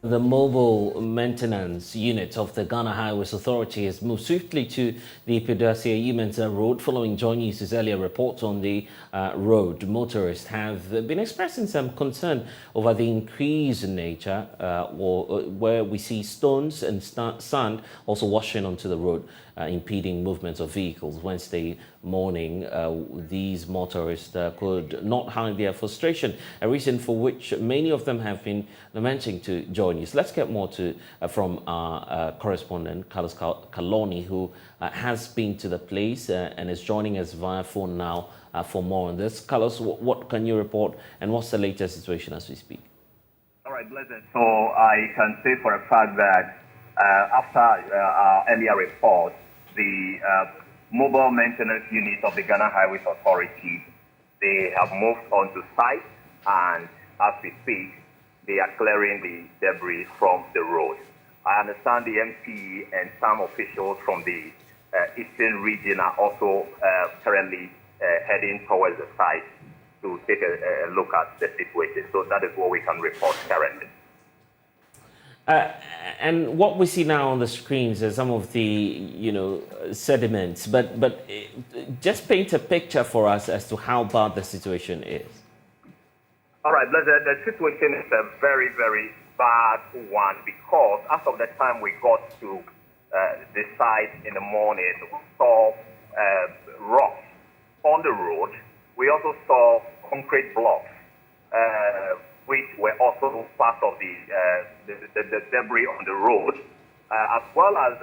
The mobile maintenance unit of the Ghana Highways Authority has moved swiftly to the Pedasia Road following Joy News' earlier reports on the road. Motorists have been expressing some concern over the increase in nature where we see stones and sand also washing onto the road, impeding movements of vehicles. Wednesday morning, these motorists could not hide their frustration, a reason for which many of them have been lamenting to Joy News. Let's get more from our correspondent, Carlos Kaloni, who has been to the place and is joining us via phone now for more on this. Carlos, what can you report and what's the latest situation as we speak? All right, Blessed. So I can say for a fact that after our earlier report, the mobile maintenance unit of the Ghana Highways Authority, they have moved on to site, and as we speak, they are clearing the debris from the road. I understand the MP and some officials from the eastern region are also currently heading towards the site to take a look at the situation. So that is what we can report currently. And what we see now on the screens are some of the, sediments, but just paint a picture for us as to how bad the situation is. All right, the situation is a very, very bad one because as of the time we got to the site in the morning, we saw rocks on the road. We also saw concrete blocks, which were also part of the debris on the road, as well as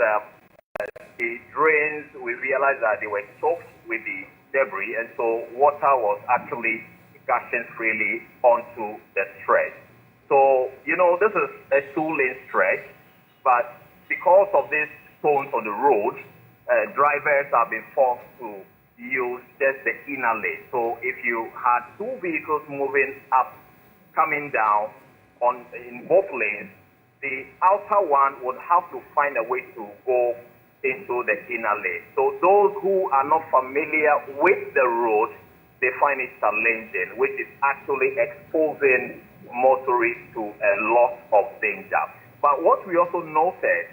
the drains. We realized that they were choked with the debris, and so water was actually gushing freely onto the stretch. So, this is a two-lane stretch, but because of these stones on the road, drivers have been forced to use just the inner lane. So if you had two vehicles moving up, coming down in both lanes, the outer one would have to find a way to go into the inner lane. So those who are not familiar with the road, they find it challenging, which is actually exposing motorists to a lot of danger. But what we also noted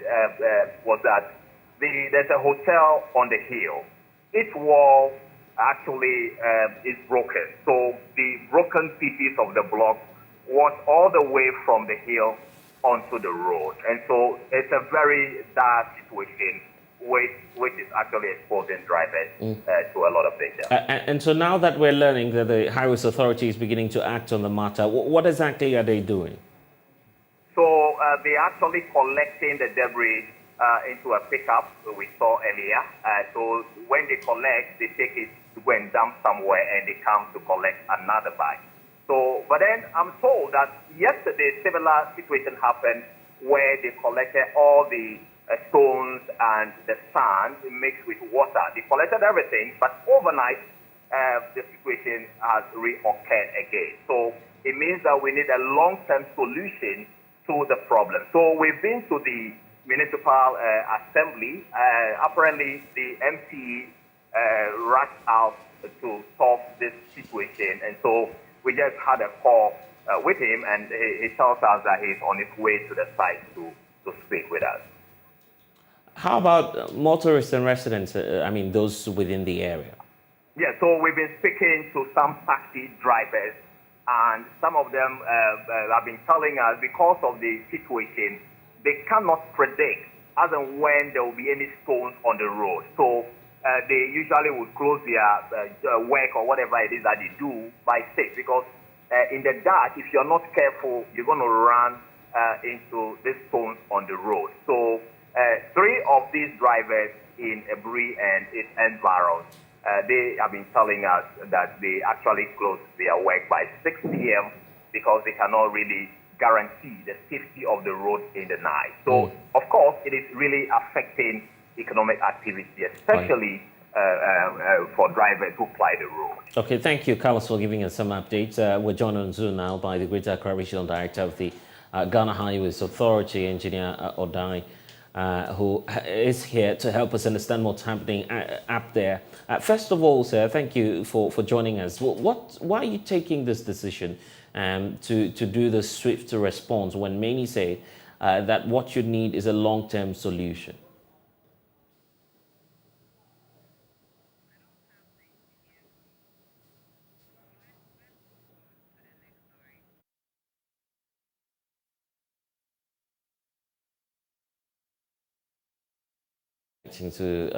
was that there's a hotel on the hill. Its wall actually is broken. So the broken pieces of the block was all the way from the hill onto the road. And so it's a very dire situation, which is actually exposing drivers to a lot of danger. And so now that we're learning that the Highways Authority is beginning to act on the matter, what exactly are they doing? So they're actually collecting the debris into a pickup we saw earlier. So when they collect, they take it to go and dump somewhere, and they come to collect another bag. So, but then I'm told that yesterday, similar situation happened where they collected all the stones and the sand mixed with water. They collected everything, but overnight, the situation has reoccurred again. So it means that we need a long-term solution to the problem. So we've been to the municipal assembly. Apparently, the MP rushed out to solve this situation, and so we just had a call with him, and he tells us that he's on his way to the site to speak with us. How about motorists and residents, those within the area? Yeah, so we've been speaking to some taxi drivers, and some of them have been telling us because of the situation, they cannot predict as and when there will be any stones on the road. So they usually would close their work or whatever it is that they do by 6, because in the dark, if you're not careful, you're going to run into these stones on the road. So 3 of these drivers in Ebri and its environs, they have been telling us that they actually close their work by 6 p.m. because they cannot really guarantee the safety of the road in the night. So, of course, it is really affecting economic activity, especially for drivers who ply the road. Okay, thank you, Carlos, for giving us some updates. We're joined on Zoom now by the Greater Accra Regional Director of the Ghana Highways Authority, Engineer Odai, who is here to help us understand what's happening up there. First of all, sir, thank you for joining us. Why are you taking this decision to do the swift response when many say that what you need is a long-term solution? To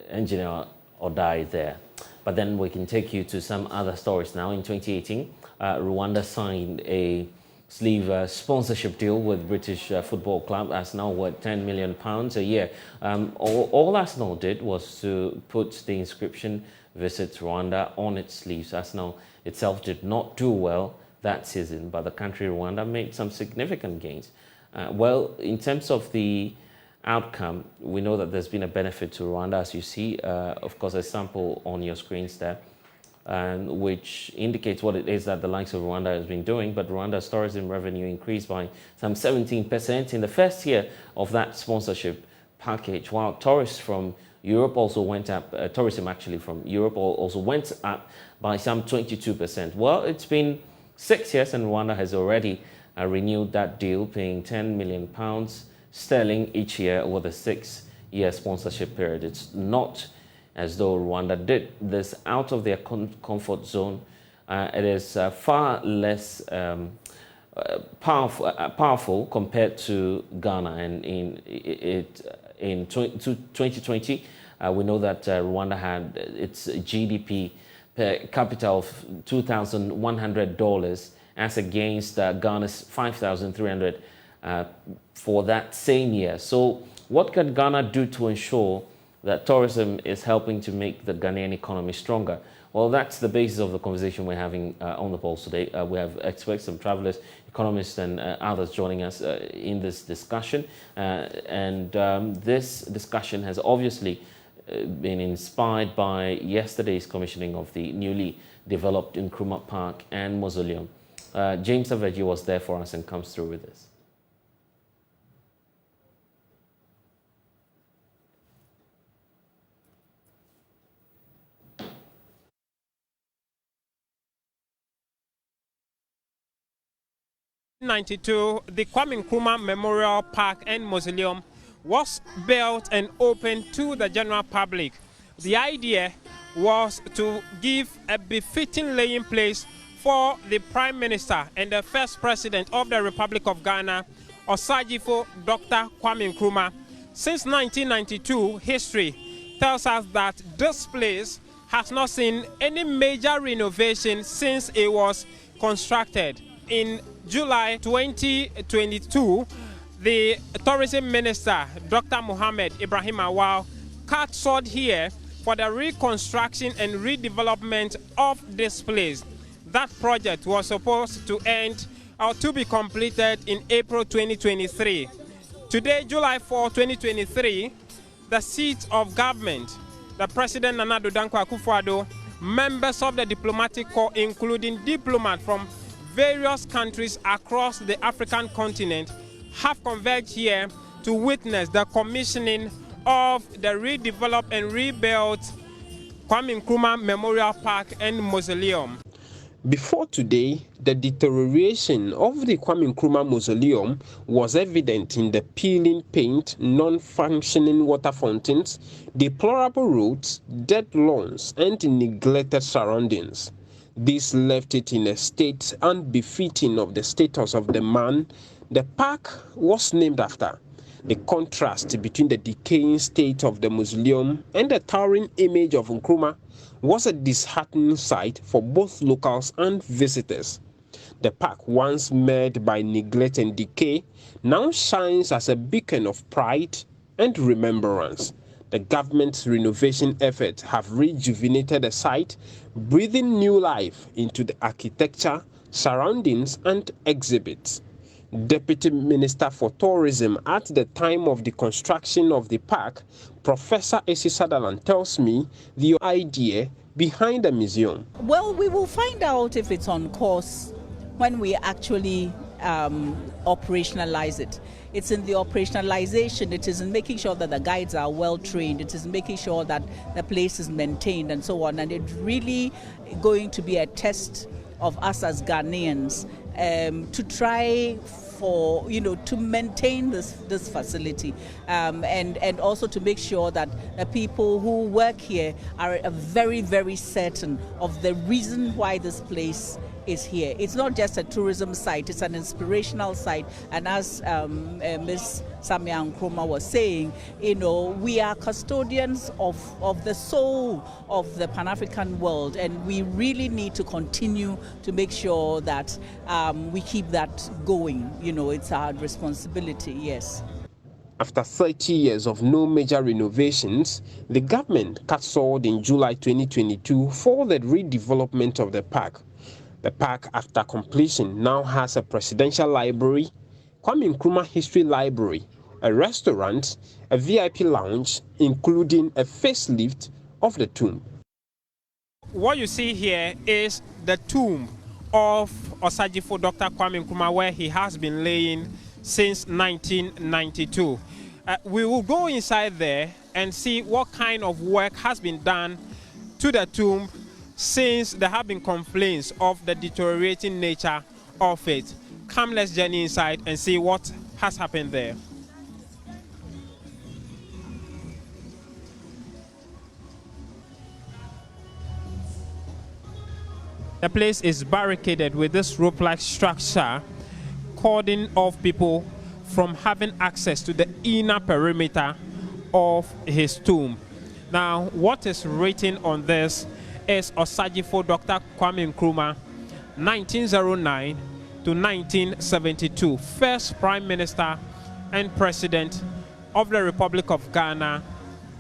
engineer or die there. But then we can take you to some other stories now. In 2018, Rwanda signed a sleeve sponsorship deal with British Football Club. That's now worth £10 million a year. All Arsenal did was to put the inscription "Visit Rwanda" on its sleeves. Arsenal itself did not do well that season, but the country Rwanda made some significant gains. Well, in terms of the outcome, we know that there's been a benefit to Rwanda, as you see, of course, a sample on your screens there, which indicates what it is that the likes of Rwanda has been doing. But Rwanda's tourism revenue increased by some 17% in the first year of that sponsorship package, while tourists from Europe also went up, tourism actually from Europe also went up by some 22%. Well, it's been 6 years and Rwanda has already renewed that deal, paying £10 million sterling each year over the 6-year sponsorship period. It's not as though Rwanda did this out of their comfort zone. It is far less powerful compared to Ghana. And in 2020, we know that Rwanda had its GDP per capita of $2,100 as against Ghana's $5,300 for that same year. So what can Ghana do to ensure that tourism is helping to make the Ghanaian economy stronger? Well, that's the basis of the conversation we're having on the Pulse today. We have experts, some travelers, economists and others joining us in this discussion. This discussion has obviously been inspired by yesterday's commissioning of the newly developed Nkrumah Park and Mausoleum. James Aveji was there for us and comes through with this. In 1992, the Kwame Nkrumah Memorial Park and Mausoleum was built and opened to the general public. The idea was to give a befitting laying place for the Prime Minister and the first President of the Republic of Ghana, Osagyefo Dr. Kwame Nkrumah. Since 1992, history tells us that this place has not seen any major renovation since it was constructed. In July 2022, the Tourism Minister, Dr. Mohammed Ibrahim Awal, cut sword here for the reconstruction and redevelopment of this place. That project was supposed to end or to be completed in April 2023. Today, July 4, 2023, the seat of government, the President Nana Addo Dankwa Akufo-Addo, members of the diplomatic corps, including diplomats from various countries across the African continent, have converged here to witness the commissioning of the redeveloped and rebuilt Kwame Nkrumah Memorial Park and Mausoleum. Before today, the deterioration of the Kwame Nkrumah Mausoleum was evident in the peeling paint, non-functioning water fountains, deplorable roads, dead lawns, and neglected surroundings. This left it in a state unbefitting of the status of the man the park was named after. The contrast between the decaying state of the mausoleum and the towering image of Nkrumah was a disheartening sight for both locals and visitors. The park, once marred by neglect and decay, now shines as a beacon of pride and remembrance. The government's renovation efforts have rejuvenated the site, breathing new life into the architecture, surroundings, and exhibits. Deputy Minister for Tourism at the time of the construction of the park, Professor Esi Sutherland, tells me the idea behind the museum. Well, we will find out if it's on course when we actually operationalize it. It's in the operationalization, it is in making sure that the guides are well trained, it is making sure that the place is maintained and so on. And it's really going to be a test of us as Ghanaians to try for, to maintain this facility and also to make sure that the people who work here are very, very certain of the reason why this place is here. It's not just a tourism site, it's an inspirational site. And as Ms. Kwame Nkrumah was saying, we are custodians of the soul of the Pan-African world, and we really need to continue to make sure that we keep that going. It's our responsibility, yes. After 30 years of no major renovations, the government cut sod in July 2022 for the redevelopment of the park. The park, after completion, now has a presidential library, Kwame Nkrumah History Library, a restaurant, a VIP lounge, including a facelift of the tomb. What you see here is the tomb of Osajifo Dr. Kwame Nkrumah, where he has been laying since 1992. We will go inside there and see what kind of work has been done to the tomb since there have been complaints of the deteriorating nature of it. Come, let's journey inside and see what has happened there. The place is barricaded with this rope-like structure, cordoning off people from having access to the inner perimeter of his tomb. Now, what is written on this is Osajifo Dr. Kwame Nkrumah, 1909 to 1972, first Prime Minister and President of the Republic of Ghana,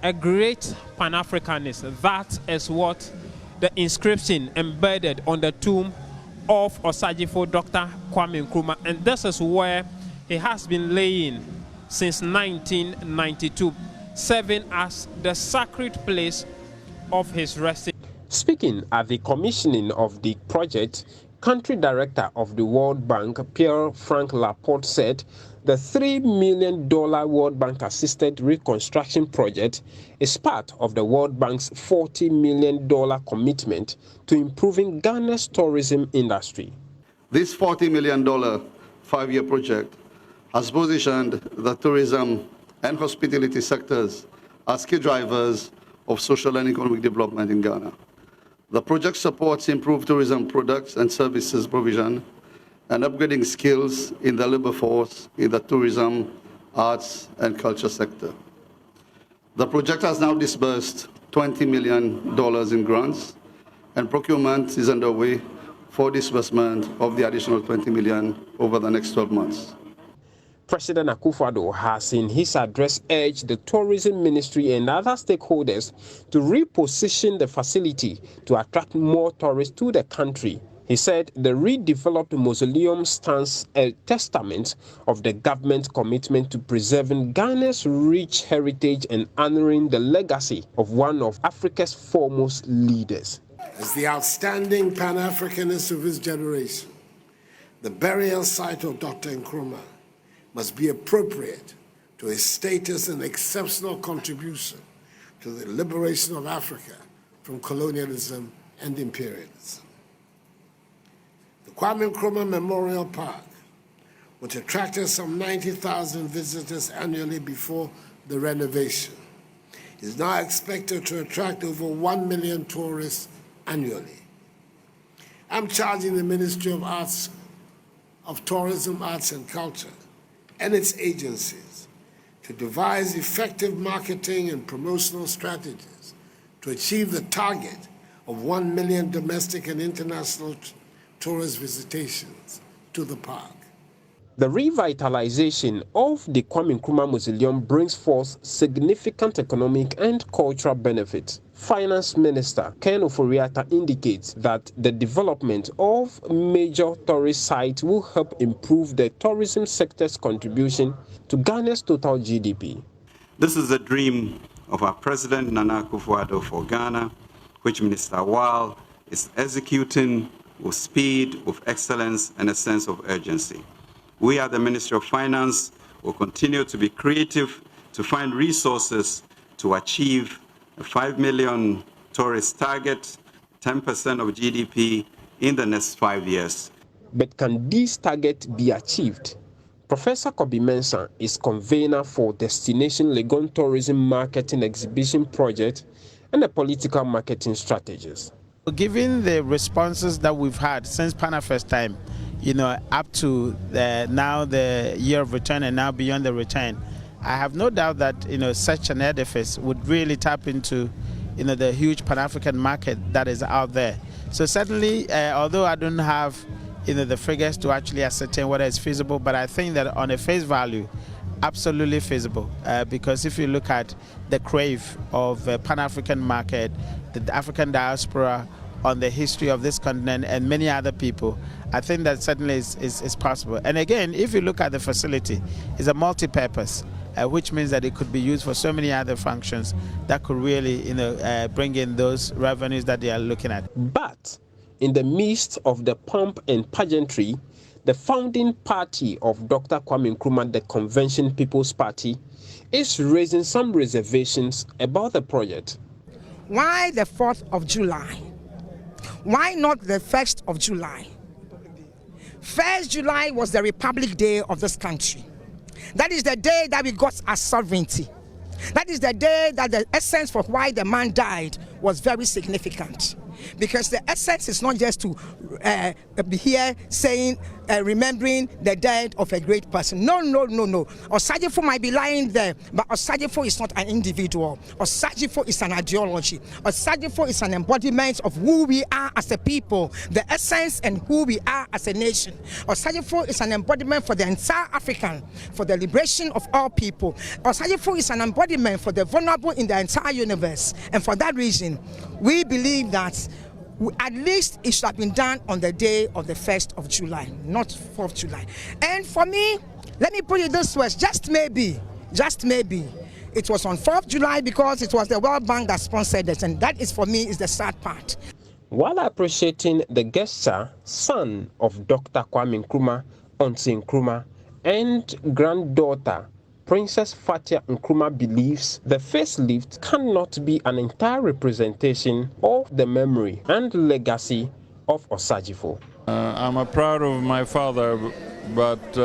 a great Pan-Africanist. That is what the inscription embedded on the tomb of Osajifo Dr. Kwame Nkrumah, and this is where he has been laying since 1992, serving as the sacred place of his resting. Speaking at the commissioning of the project, Country Director of the World Bank, Pierre-Frank Laporte, said the $3 million World Bank-assisted reconstruction project is part of the World Bank's $40 million commitment to improving Ghana's tourism industry. This $40 million five-year project has positioned the tourism and hospitality sectors as key drivers of social and economic development in Ghana. The project supports improved tourism products and services provision and upgrading skills in the labor force in the tourism, arts, and culture sector. The project has now disbursed $20 million in grants, and procurement is underway for disbursement of the additional $20 million over the next 12 months. President Akufo-Addo has in his address urged the Tourism Ministry and other stakeholders to reposition the facility to attract more tourists to the country. He said the redeveloped mausoleum stands a testament of the government's commitment to preserving Ghana's rich heritage and honoring the legacy of one of Africa's foremost leaders. As the outstanding Pan-Africanist of his generation, the burial site of Dr. Nkrumah must be appropriate to his status and exceptional contribution to the liberation of Africa from colonialism and imperialism. The Kwame Nkrumah Memorial Park, which attracted some 90,000 visitors annually before the renovation, is now expected to attract over 1 million tourists annually. I'm charging the Ministry of Tourism, Arts and Culture and its agencies to devise effective marketing and promotional strategies to achieve the target of 1 million domestic and international tourist visitations to the park. The revitalization of the Kwame Nkrumah Mausoleum brings forth significant economic and cultural benefits. Finance Minister Ken Ofori-Atta indicates that the development of major tourist sites will help improve the tourism sector's contribution to Ghana's total GDP. This is a dream of our President Nana Akufo-Addo for Ghana, which Minister Wal is executing with speed, with excellence, and a sense of urgency. We at the Ministry of Finance will continue to be creative to find resources to achieve a 5 million tourist target, 10% of GDP, in the next 5 years. But can these targets be achieved? Professor Kobi Mensah is convener for Destination Legon Tourism Marketing Exhibition Project and a political marketing strategist. Given the responses that we've had since PANAFest time, up to now the year of return and now beyond the return, I have no doubt that such an edifice would really tap into the huge Pan-African market that is out there. So certainly, although I don't have the figures to actually ascertain whether it's feasible, but I think that on a face value, absolutely feasible, because if you look at the crave of Pan-African market, the African diaspora, on the history of this continent and many other people, I think that certainly is possible. And again, if you look at the facility, it's a multi-purpose, which means that it could be used for so many other functions that could really bring in those revenues that they are looking at. But in the midst of the pomp and pageantry, the founding party of Dr. Kwame Nkrumah, the Convention People's Party, is raising some reservations about the project. Why the 4th of July? Why not the 1st of July? 1st July was the Republic Day of this country. That is the day that we got our sovereignty. That is the day that the essence for why the man died was very significant. Because the essence is not just to be here saying, remembering the death of a great person. No. Osajifo might be lying there, but Osajifo is not an individual. Osajifo is an ideology. Osajifo is an embodiment of who we are as a people, the essence and who we are as a nation. Osajifo is an embodiment for the entire African, for the liberation of all people. Osajifo is an embodiment for the vulnerable in the entire universe. And for that reason, we believe that at least it should have been done on the day of the 1st of July, not 4th July. And for me, let me put it this way, just maybe, it was on 4th July because it was the World Bank that sponsored it, and that is, for me, is the sad part. While appreciating the gesture, son of Dr. Kwame Nkrumah, Auntie Nkrumah, and granddaughter Princess Fatia Nkrumah believes the facelift cannot be an entire representation of the memory and legacy of Osajifo. I'm proud of my father, but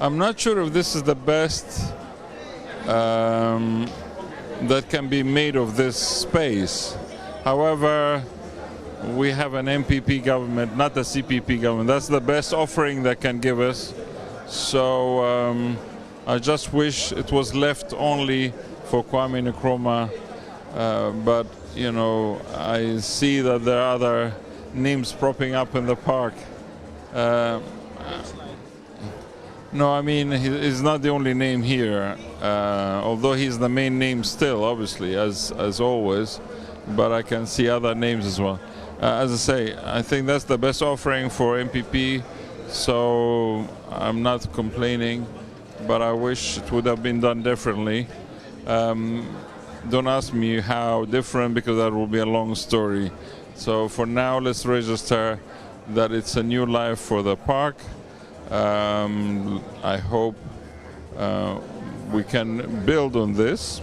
I'm not sure if this is the best that can be made of this space. However, we have an MPP government, not a CPP government. That's the best offering that can give us. So I just wish it was left only for Kwame Nkrumah, but I see that there are other names propping up in the park. No, I mean, he's not the only name here, although he's the main name still, obviously, as always, but I can see other names as well. As I say, I think that's the best offering for MPP, so I'm not complaining. But I wish it would have been done differently. Don't ask me how different, because that will be a long story. So for now, let's register that it's a new life for the park. I hope we can build on this.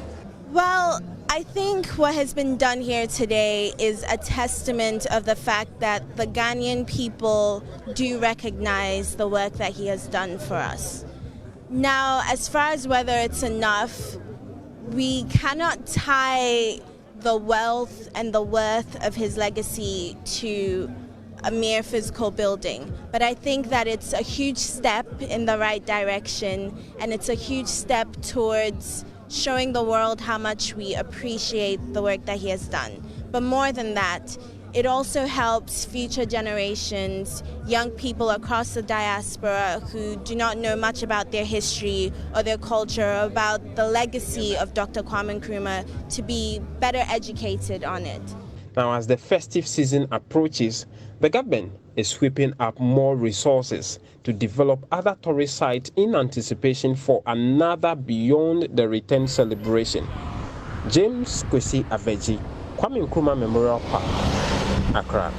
Well, I think what has been done here today is a testament of the fact that the Ghanaian people do recognize the work that he has done for us. Now, as far as whether it's enough, we cannot tie the wealth and the worth of his legacy to a mere physical building. But I think that it's a huge step in the right direction, and it's a huge step towards showing the world how much we appreciate the work that he has done. But more than that, it also helps future generations, young people across the diaspora who do not know much about their history or their culture, or about the legacy of Dr. Kwame Nkrumah, to be better educated on it. Now, as the festive season approaches, the government is sweeping up more resources to develop other tourist sites in anticipation for another beyond the return celebration. James Kwesi Aveji, Kwame Nkrumah Memorial Park, Accra.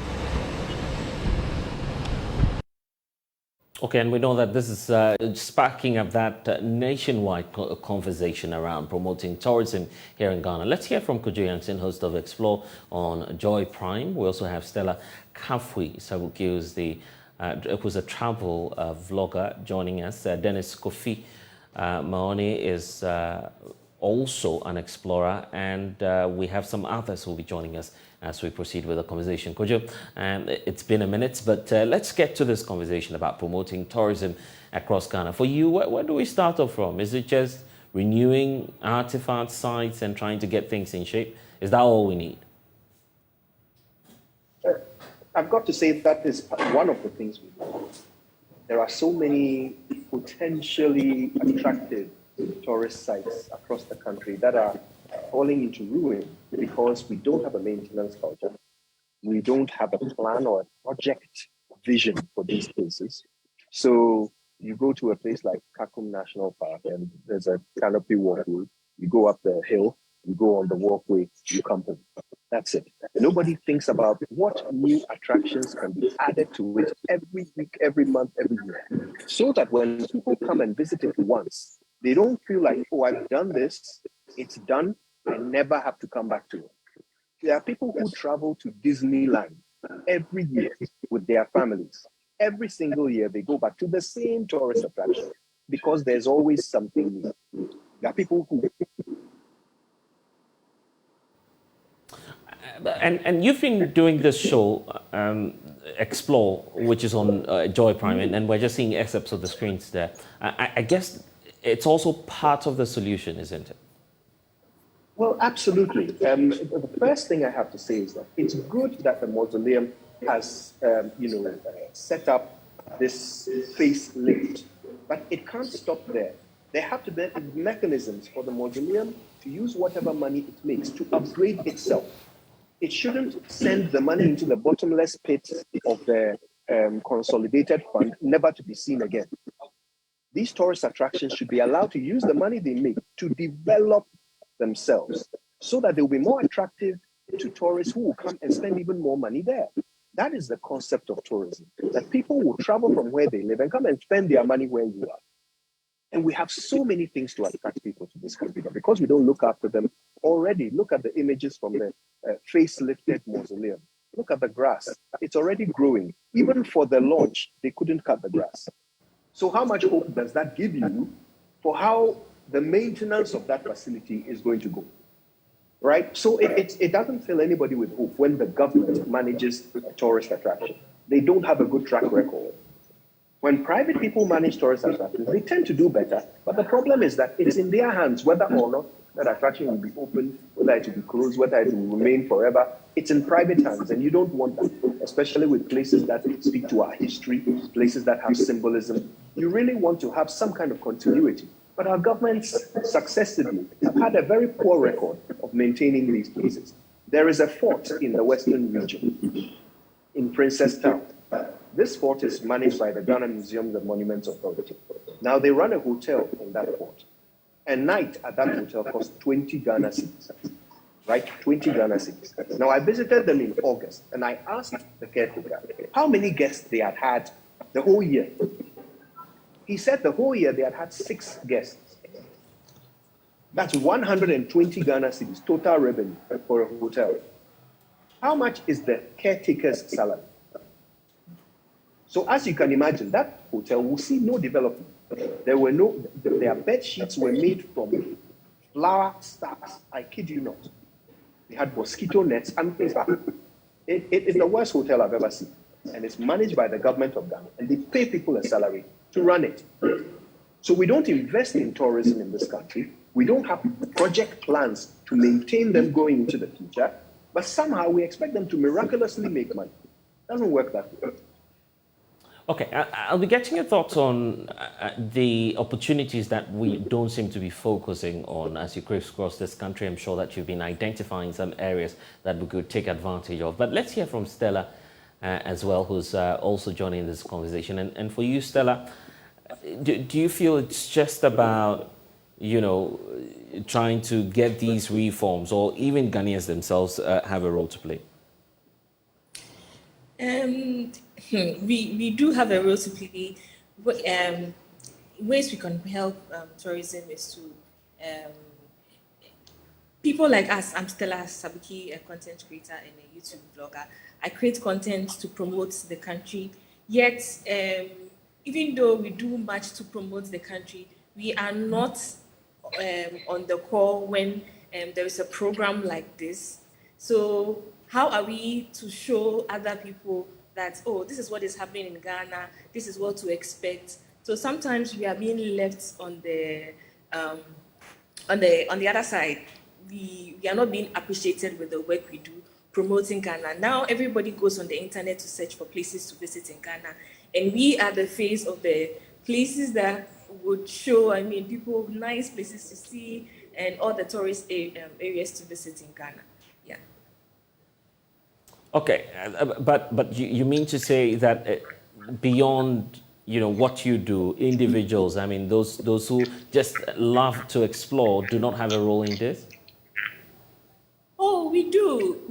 Okay, and we know that this is sparking up that nationwide conversation around promoting tourism here in Ghana. Let's hear from Kojo Yankson, host of Explore on Joy Prime. We also have Stella Kafui Sabuki, who's a travel vlogger, joining us. Dennis Kofi Maoni is also an explorer, and we have some others who will be joining us as we proceed with the conversation. Kojo, it's been a minute, but let's get to this conversation about promoting tourism across Ghana. For you, where do we start off from? Is it just renewing artifact sites and trying to get things in shape? Is that all we need? I've got to say that is one of the things we do. There are so many potentially attractive tourist sites across the country that are falling into ruin because we don't have a maintenance culture. We don't have a plan or a project vision for these places. So you go to a place like Kakum National Park and there's a canopy walkway. You go up the hill, you go on the walkway, you come home. That's it. Nobody thinks about what new attractions can be added to it every week, every month, every year. So that when people come and visit it once, they don't feel like, oh, I've done this, it's done, I never have to come back to it. There are people who travel to Disneyland every year with their families. Every single year, they go back to the same tourist attraction because there's always something new. There are people who... And you've been doing this show, Explore, which is on Joy Prime, and we're just seeing excerpts of the screens there. I guess it's also part of the solution, isn't it? Well, absolutely. The first thing I have to say is that it's good that the Mausoleum has, set up this facelift, but it can't stop there. There have to be mechanisms for the Mausoleum to use whatever money it makes to upgrade itself. It shouldn't send the money into the bottomless pit of the consolidated fund, never to be seen again. These tourist attractions should be allowed to use the money they make to develop themselves so that they will be more attractive to tourists who will come and spend even more money there. That is the concept of tourism, that people will travel from where they live and come and spend their money where you are. And we have so many things to attract people to this country, but because we don't look after them already, look at the images from the facelifted Mausoleum. Look at the grass. It's already growing. Even for the launch, they couldn't cut the grass. So how much hope does that give you for how the maintenance of that facility is going to go? Right? So it doesn't fill anybody with hope when the government manages a tourist attraction. They don't have a good track record. When private people manage tourist attractions, they tend to do better. But the problem is that it's in their hands whether or not that attraction will be opened, whether it will be closed, whether it will remain forever. It's in private hands, and you don't want that, especially with places that speak to our history, places that have symbolism. You really want to have some kind of continuity. But our governments successively have had a very poor record of maintaining these places. There is a fort in the Western region, in Princess Town. This fort is managed by the Ghana Museums and Monuments Authority. Now, they run a hotel in that fort. A night at that hotel costs 20 Ghana cedis, right? 20 Ghana cedis. Now, I visited them in August, and I asked the caretaker how many guests they had had the whole year. He said the whole year they had had 6 guests. That's 120 Ghana cedis, total revenue for a hotel. How much is the caretaker's salary? So as you can imagine, that hotel will see no development. Their bed sheets were made from flower stalks. I kid you not. They had mosquito nets and things like that. It is the worst hotel I've ever seen. And it's managed by the government of Ghana. And they pay people a salary to run it. So we don't invest in tourism in this country. We don't have project plans to maintain them going into the future. But somehow we expect them to miraculously make money. It doesn't work that way. Okay, I'll be getting your thoughts on the opportunities that we don't seem to be focusing on as you crisscross this country. I'm sure that you've been identifying some areas that we could take advantage of. But let's hear from Stella as well, who's also joining this conversation. And for you, Stella, do you feel it's just about, trying to get these reforms, or even Ghanaians themselves have a role to play? We do have a role to play, ways we can help tourism is to people like us. I'm Stella Sabuki, a content creator and a YouTube vlogger. I create content to promote the country. Yet, even though we do much to promote the country, we are not on the call when there is a program like this. So how are we to show other people that, oh, this is what is happening in Ghana, this is what to expect? So sometimes we are being left on the other side. We are not being appreciated with the work we do promoting Ghana. Now everybody goes on the internet to search for places to visit in Ghana, and we are the face of the places that would show, people, nice places to see and all the tourist areas to visit in Ghana. Yeah. Okay, but you mean to say that beyond what you do, individuals, those who just love to explore do not have a role in this? Oh, we do.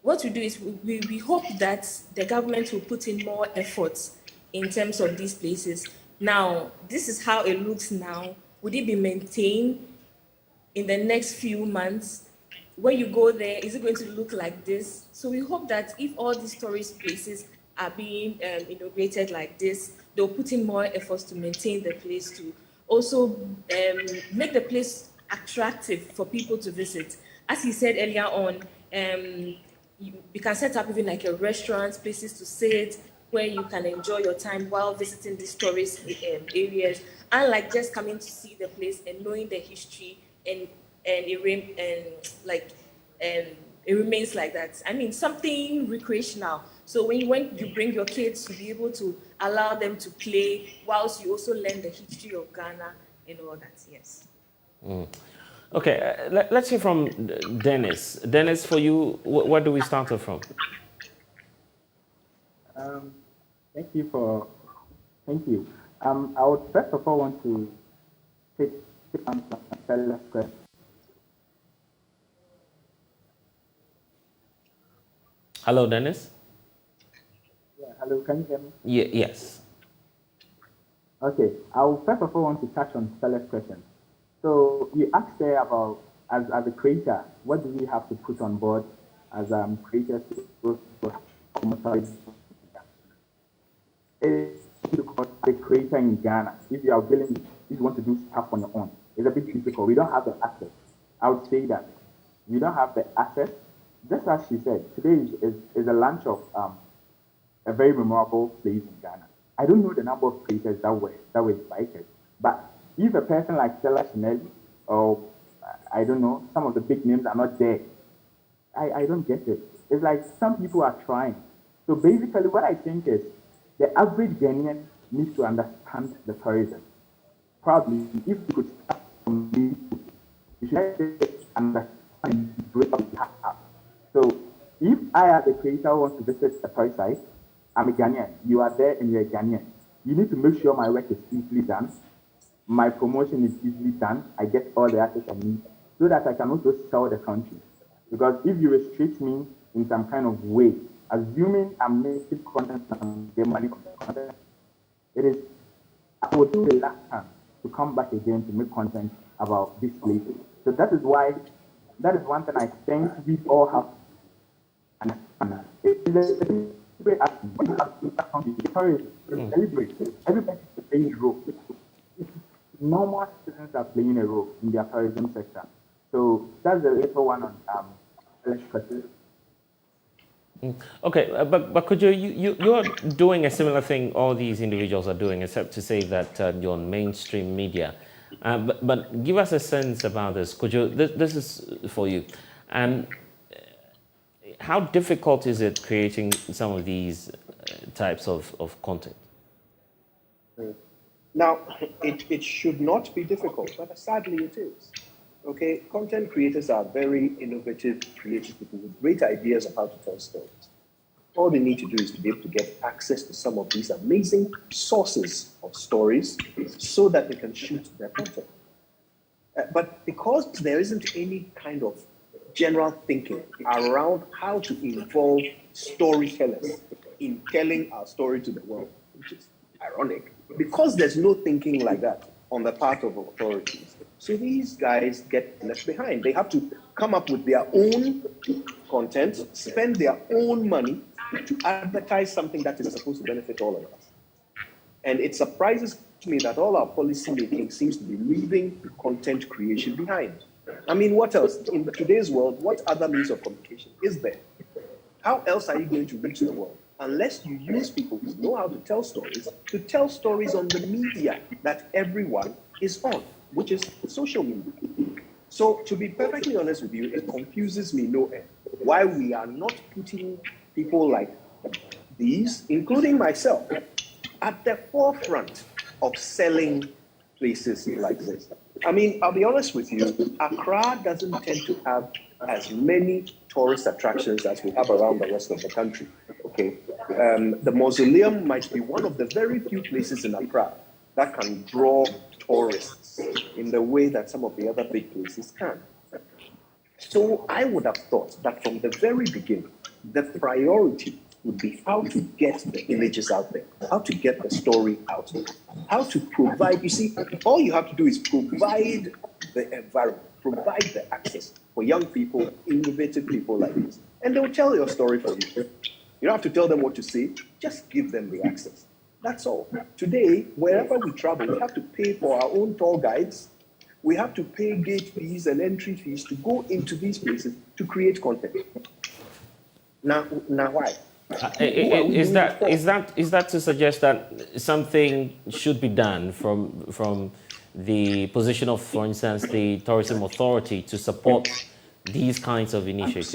What we do is we hope that the government will put in more efforts in terms of these places. Now, this is how it looks now. Would it be maintained in the next few months? When you go there, is it going to look like this? So we hope that if all these tourist places are being inaugurated like this, they'll put in more efforts to maintain the place, to also make the place attractive for people to visit. As he said earlier on, we can set up even like a restaurant, places to sit, where you can enjoy your time while visiting these tourist areas, and like just coming to see the place and knowing the history, and it remains like that. Something recreational. So when you bring your kids, to be able to allow them to play whilst you also learn the history of Ghana and all that. Yes. Okay, let's hear from Dennis. Dennis, for you, where do we start off from? Thank you. I would first of all want to take some question. Hello, Dennis. Yeah, hello, can you hear me? Yes. Okay, I would first of all want to touch on Stella's question. So you asked there about, as a creator, what do we have to put on board as creators to promote the creator in Ghana? If you are willing, if you want to do stuff on your own, it's a bit difficult. We don't have the assets. I would say that we don't have the assets. Just as she said, today is a launch of a very memorable place in Ghana. I don't know the number of creators that were invited, but if a person like Stella Shinelli, or I don't know, some of the big names are not there, I don't get it. It's like some people are trying. So basically what I think is the average Ghanaian needs to understand the tourism. Probably if we could start from this, we should understand and break up the half. So if I as a creator want to visit a tourist site, I'm a Ghanaian, you are there and you're a Ghanaian. You need to make sure my work is easily done. My promotion is easily done. I get all the assets I need so that I can also sell the country. Because if you restrict me in some kind of way, assuming I'm making content and get money from the content, I will do the last time to come back again to make content about these places. So that is one thing I think we all have to understand. Everybody is playing a role. Normal citizens are playing a role in their tourism sector. So that's the little one on Okay, but could you're doing a similar thing all these individuals are doing, except to say that you're on mainstream media. But give us a sense about this. Could you? This is for you. How difficult is it creating some of these types of content? Now, it should not be difficult, but sadly it is. Okay, content creators are very innovative, creative people with great ideas of how to tell stories. All they need to do is to be able to get access to some of these amazing sources of stories so that they can shoot their content. But because there isn't any kind of general thinking around how to involve storytellers in telling our story to the world, which is ironic, because there's no thinking like that on the part of authorities. So these guys get left behind. They have to come up with their own content, spend their own money to advertise something that is supposed to benefit all of us. And it surprises me that all our policy making seems to be leaving content creation behind. I mean, what else? In today's world, what other means of communication is there? How else are you going to reach the world? Unless you use people who know how to tell stories on the media that everyone is on, which is social media. So to be perfectly honest with you, it confuses me no end why we are not putting people like these, including myself, at the forefront of selling places like this. I mean, I'll be honest with you, Accra doesn't tend to have as many tourist attractions as we have around the rest of the country, okay? The Mausoleum might be one of the very few places in Accra that can draw tourists in the way that some of the other big places can. So I would have thought that from the very beginning, the priority would be how to get the images out there, how to get the story out there, how to provide, you see, all you have to do is provide the environment, provide the access for young people, innovative people like this, and they'll tell your story for you. You don't have to tell them what to say, just give them the access. That's all. Today, wherever we travel, we have to pay for our own tour guides. We have to pay gate fees and entry fees to go into these places to create content. Now why? Is that to suggest that something should be done from the position of, for instance, the tourism authority to support these kinds of initiatives?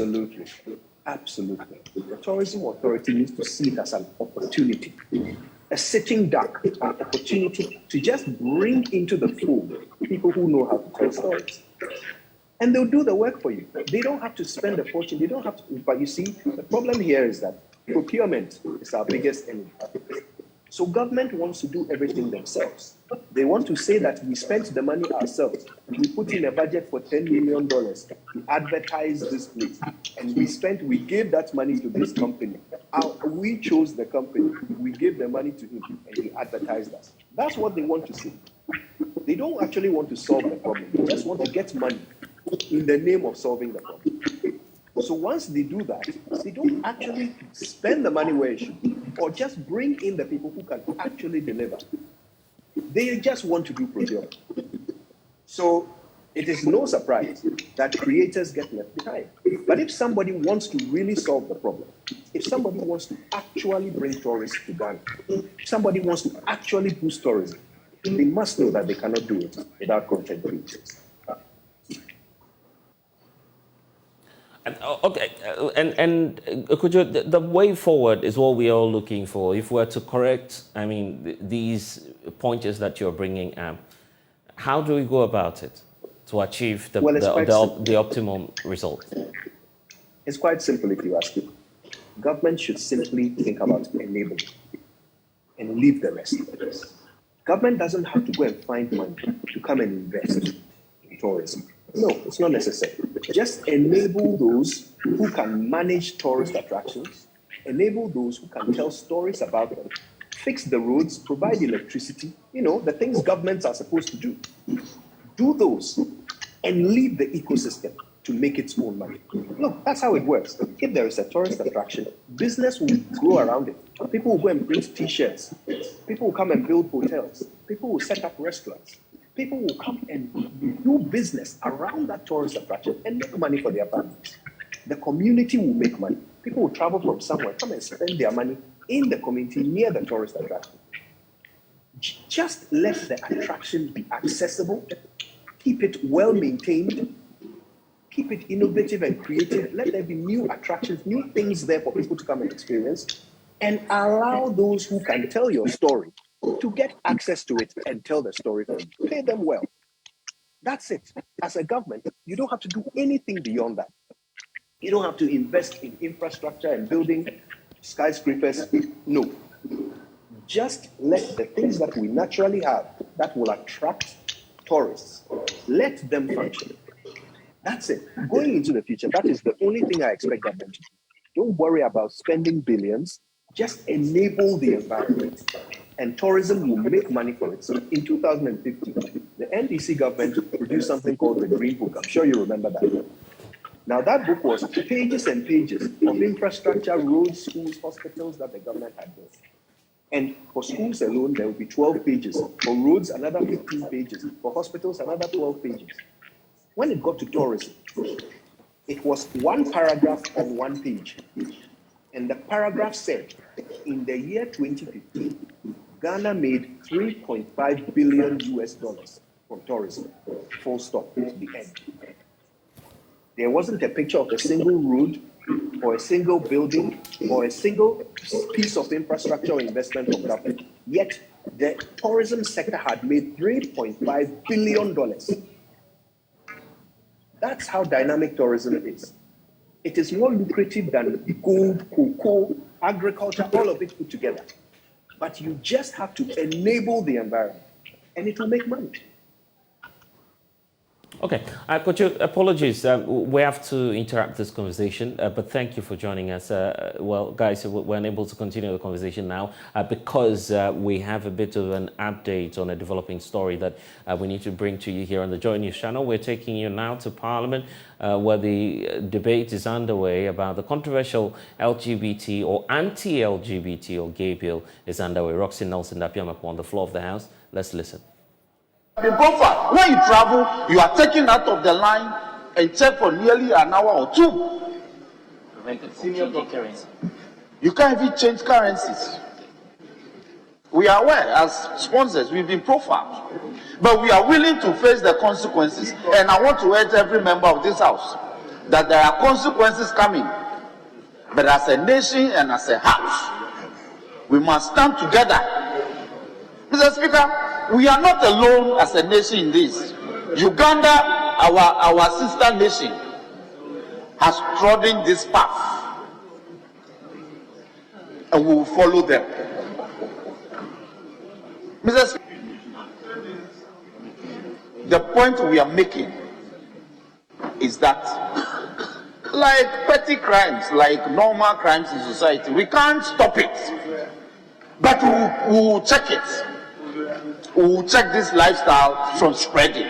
Absolutely. The tourism authority needs to see it as an opportunity, a sitting duck, an opportunity to just bring into the fold people who know how to tell stories. And they'll do the work for you. They don't have to spend a fortune. They don't have to. But you see, the problem here is that procurement is our biggest enemy. So government wants to do everything themselves. They want to say that we spent the money ourselves. We put in a budget for $10 million to advertise this place. And we gave that money to this company. We chose the company. We gave the money to him and he advertised us. That's what they want to say. They don't actually want to solve the problem. They just want to get money in the name of solving the problem. So once they do that, they don't actually spend the money where it should be, or just bring in the people who can actually deliver. They just want to do procurement. So it is no surprise that creators get left behind. But if somebody wants to really solve the problem, if somebody wants to actually bring tourists to Ghana, if somebody wants to actually boost tourism, they must know that they cannot do it without content creators. Okay, and Kojo, the way forward is what we are all looking for. If we're to correct, I mean, these pointers that you're bringing up, how do we go about it to achieve the optimum result? It's quite simple if you ask me. Government should simply think about enabling and leave the rest. Government doesn't have to go and find money to come and invest in tourism. No, it's not necessary. Just enable those who can manage tourist attractions, enable those who can tell stories about them, fix the roads, provide electricity, the things governments are supposed to do. Do those and leave the ecosystem to make its own money. Look, that's how it works. If there is a tourist attraction, business will grow around it. People will go and print t-shirts. People will come and build hotels. People will set up restaurants. People will come and do business around that tourist attraction and make money for their families. The community will make money. People will travel from somewhere, come and spend their money in the community near the tourist attraction. Just let the attraction be accessible, keep it well maintained, keep it innovative and creative. Let there be new attractions, new things there for people to come and experience, and allow those who can tell your story to get access to it and tell the story for you. Pay them well. That's it. As a government, you don't have to do anything beyond that. You don't have to invest in infrastructure and building skyscrapers. No. Just let the things that we naturally have that will attract tourists, let them function. That's it. Going into the future, that is the only thing I expect government to do. Don't worry about spending billions. Just enable the environment, and tourism will make money from it. So in 2015, the NDC government produced something called the Green Book. I'm sure you remember that. Now, that book was pages and pages of infrastructure, roads, schools, hospitals that the government had built. And for schools alone, there would be 12 pages. For roads, another 15 pages. For hospitals, another 12 pages. When it got to tourism, it was one paragraph on one page. And the paragraph said, in the year 2015, Ghana made $3.5 billion from tourism. Full stop, the end. There wasn't a picture of a single road or a single building or a single piece of infrastructure or investment from government. Yet the tourism sector had made $3.5 billion. That's how dynamic tourism is. It is more lucrative than gold, cocoa, agriculture, all of it put together. But you just have to enable the environment, and it will make money. Okay, Kocho, apologies. We have to interrupt this conversation, but thank you for joining us. Well, guys, we're unable to continue the conversation now because we have a bit of an update on a developing story that we need to bring to you here on the Joy News channel. We're taking you now to Parliament, where the debate is underway about the controversial LGBT or anti-LGBT or gay bill is underway. Rockson-Nelson Dafeamekpor on the floor of the House. Let's listen. When you travel, you are taken out of the line and checked for nearly an hour or two. You can't even change currencies. We are aware, as sponsors, we've been profiled. But we are willing to face the consequences. And I want to urge every member of this House that there are consequences coming. But as a nation and as a House, we must stand together. Mr. Speaker, we are not alone as a nation in this. Uganda, our sister nation, has trodden this path, and we will follow them. Mr. Speaker, the point we are making is that, like petty crimes, like normal crimes in society, we can't stop it, but we will check it. We will check this lifestyle from spreading.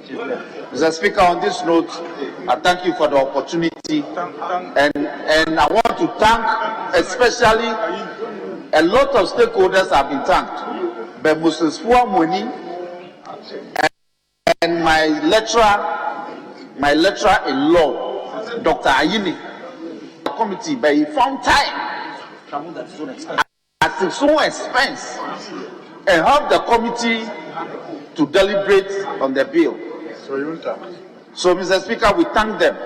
Mr. Speaker, on this note, I thank you for the opportunity, and I want to thank especially a lot of stakeholders have been thanked, but Mrs. Fuamoni and my lecturer in law, Dr. Ayini, the committee, but he found time at his own expense and help the committee to deliberate on the bill. So, Mr. Speaker, we thank them.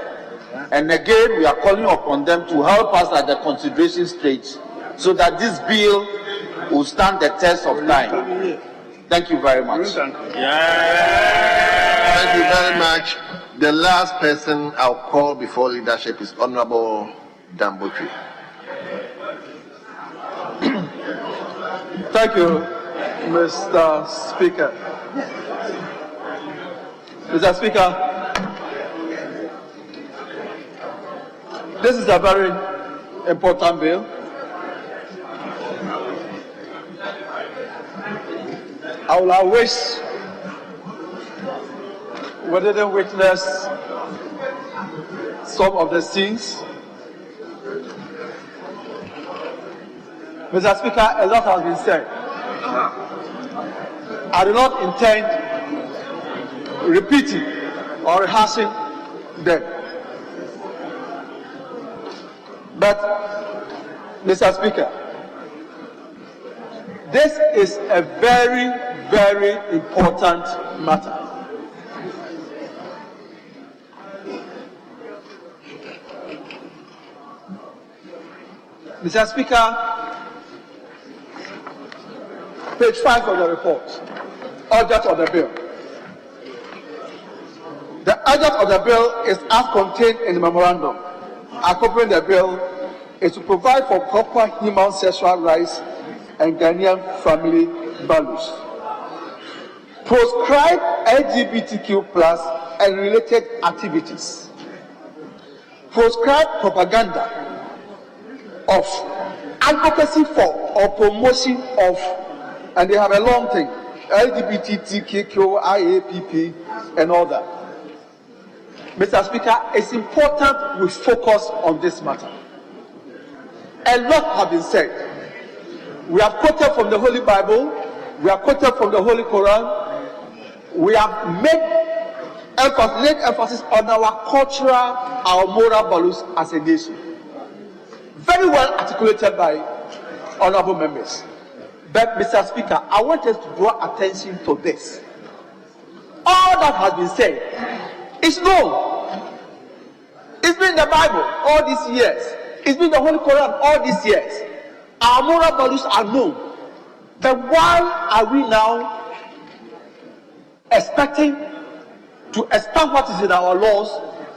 And again, we are calling upon them to help us at the consideration stage so that this bill will stand the test of time. Thank you very much. Thank you very much. The last person I'll call before leadership is Honorable Dambotri. Thank you, Mr. Speaker. Mr. Speaker, this is a very important bill. I will wish we didn't witness some of the scenes. Mr. Speaker, a lot has been said. I do not intend repeating or rehashing them. But, Mr. Speaker, this is a very, very important matter. Mr. Speaker, page 5 of the report, object of the bill. The object of the bill is as contained in the memorandum accompanying the bill is to provide for proper human sexual rights and Ghanaian family values, proscribe LGBTQ plus and related activities, proscribe propaganda of advocacy for or promotion of, and they have a long thing, LGBTQ, IAPP, and all that. Mr. Speaker, it's important we focus on this matter. A lot has been said. We have quoted from the Holy Bible, we have quoted from the Holy Quran, we have laid emphasis on our cultural, our moral values as a nation. Very well articulated by honorable members. But, Mr. Speaker, I want us to draw attention to this. All that has been said is known. It's been in the Bible all these years. It's been in the Holy Quran all these years. Our moral values are known. But why are we now expecting to expand what is in our laws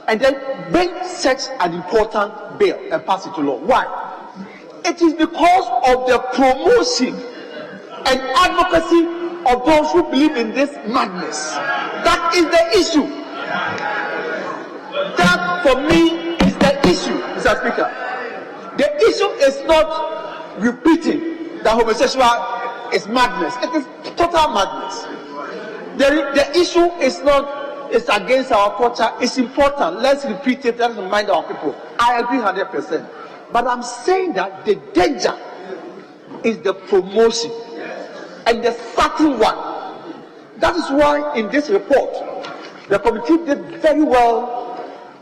and then bring such an important bill and pass it to law? Why? It is because of the promotion and advocacy of those who believe in this madness. That is the issue. That, for me, is the issue, Mr. Speaker. The issue is not repeating that homosexual is madness. It is total madness. The issue is not, it's against our culture. It's important. Let's repeat it. Let's remind our people. I agree 100%. But I'm saying that the danger is the promotion and the starting one. That is why in this report, the committee did very well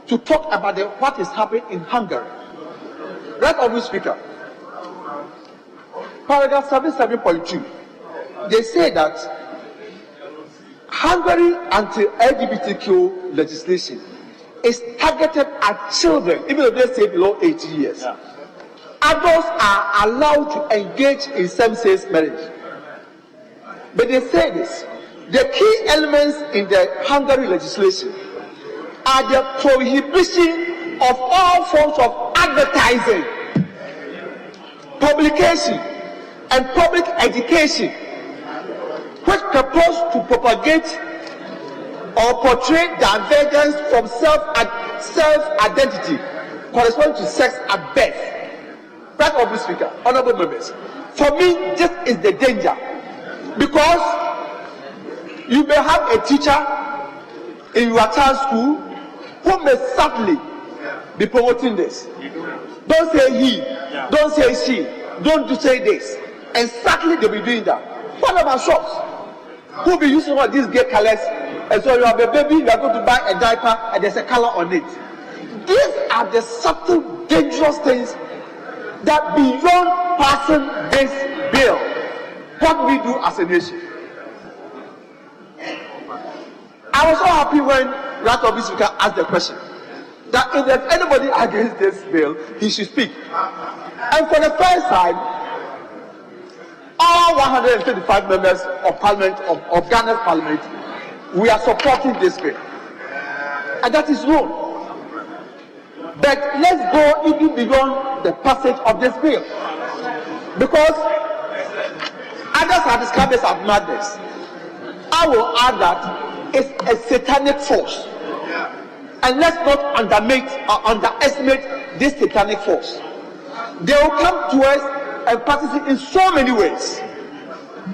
to talk about what is happening in Hungary. Right, Honourable Speaker. Paragraph 77.2. They say that Hungary anti-LGBTQ legislation is targeted at children, even if they say below 18 years. Yeah. Adults are allowed to engage in same-sex marriage. But they say this, the key elements in the Hungary legislation are the prohibition of all forms of advertising, publication, and public education, which purpose to propagate or portray divergence from self-identity corresponding to sex at birth. Right, Honourable Speaker, honourable members. For me, this is the danger, because you may have a teacher in your child's school who may sadly be promoting this. Don't say he, don't say she, don't say this, and sadly they'll be doing that. One of our shops who will be using all these gay colors, and so you have a baby, you are going to buy a diaper, and there's a color on it. These are the subtle, dangerous things that beyond passing this bill, what we do as a nation. I was so happy when Right Honourable Speaker asked the question that if there's anybody against this bill, he should speak. And for the first time, all 135 members of Parliament, of Ghana's Parliament, we are supporting this bill. And that is wrong. But let's go even beyond the passage of this bill. Because others have described this as madness. I will add that it's a satanic force. And let's not underestimate this satanic force. They will come to us and participate in so many ways.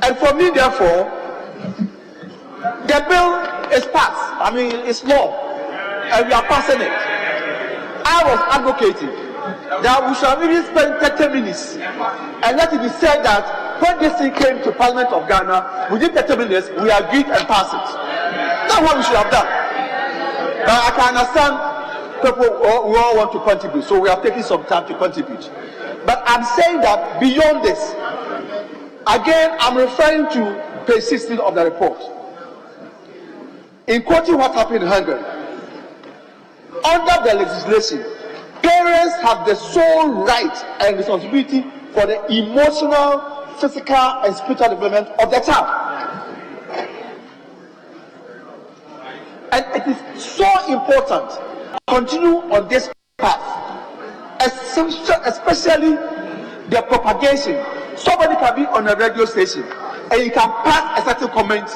And for me, therefore, the bill is passed. I mean, it's law. And we are passing it. I was advocating that we should really spend 30 minutes and let it be said that when this thing came to Parliament of Ghana, within 30 minutes, we agreed and passed it. That's what we should have done. But I can understand people who all want to contribute, so we are taking some time to contribute. But I'm saying that beyond this, again, I'm referring to page 16 of the report. In quoting what happened in Hungary, under the legislation, parents have the sole right and responsibility for the emotional, physical, and spiritual development of the child. And it is so important to continue on this path, especially the propagation. Somebody can be on a radio station and he can pass a certain comment.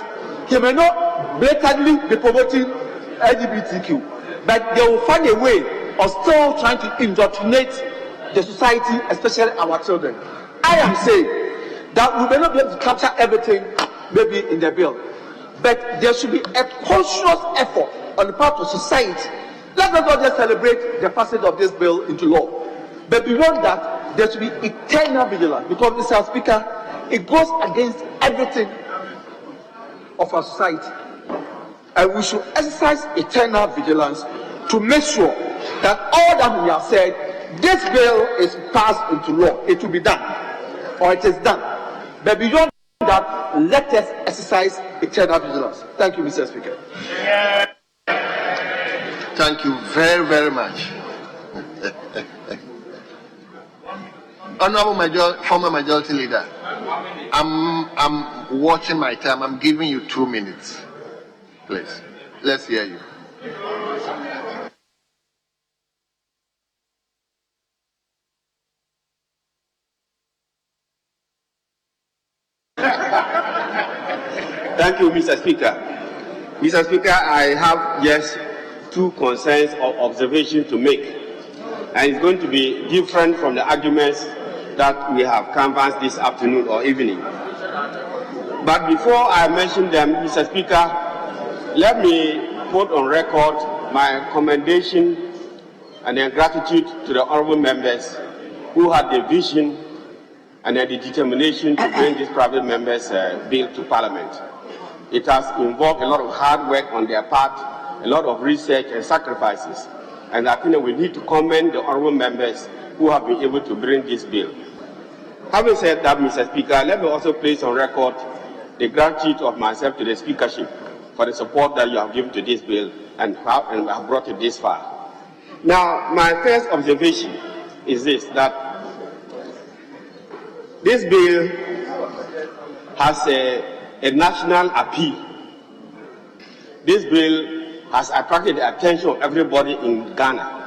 He may not blatantly be promoting LGBTQ, but they will find a way of still trying to indoctrinate the society, especially our children. I am saying that we may not be able to capture everything maybe in the bill, but there should be a conscious effort on the part of society. Let us not just celebrate the passage of this bill into law, but beyond that, there should be eternal vigilance, because, Mr. Speaker, it goes against everything of our society. And we should exercise eternal vigilance to make sure that all that we have said, this bill is passed into law. It will be done, or it is done. But beyond that, let us exercise eternal vigilance. Thank you, Mr. Speaker. Thank you very, very much. Honorable former Majority Leader, I'm watching my time. I'm giving you 2 minutes. Please, let's hear you. Thank you, Mr. Speaker. Mr. Speaker, I have just 2 concerns or observations to make, and it's going to be different from the arguments that we have canvassed this afternoon or evening. But before I mention them, Mr. Speaker, let me put on record my commendation and gratitude to the honourable members who had the vision and the determination to bring this private members' bill to Parliament. It has involved a lot of hard work on their part, a lot of research and sacrifices, and I think that we need to commend the honourable members who have been able to bring this bill. Having said that, Mr. Speaker, let me also place on record the gratitude of myself to the Speakership for the support that you have given to this bill and have brought it this far. Now, my first observation is this, that this bill has a national appeal. This bill has attracted the attention of everybody in Ghana.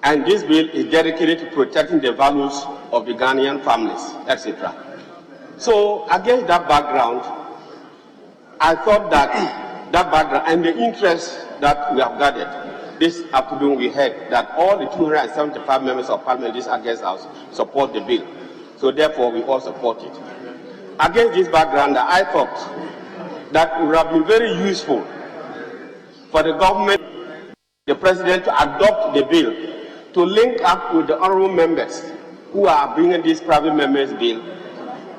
And this bill is dedicated to protecting the values of the Ghanaian families, etc. So, against that background, I thought that background and the interest that we have gathered this afternoon, we heard that all the 275 members of Parliament in this August House support the bill. So therefore, we all support it. Against this background, I thought that it would have been very useful for the government, the President, to adopt the bill, to link up with the honourable members who are bringing this private members' bill,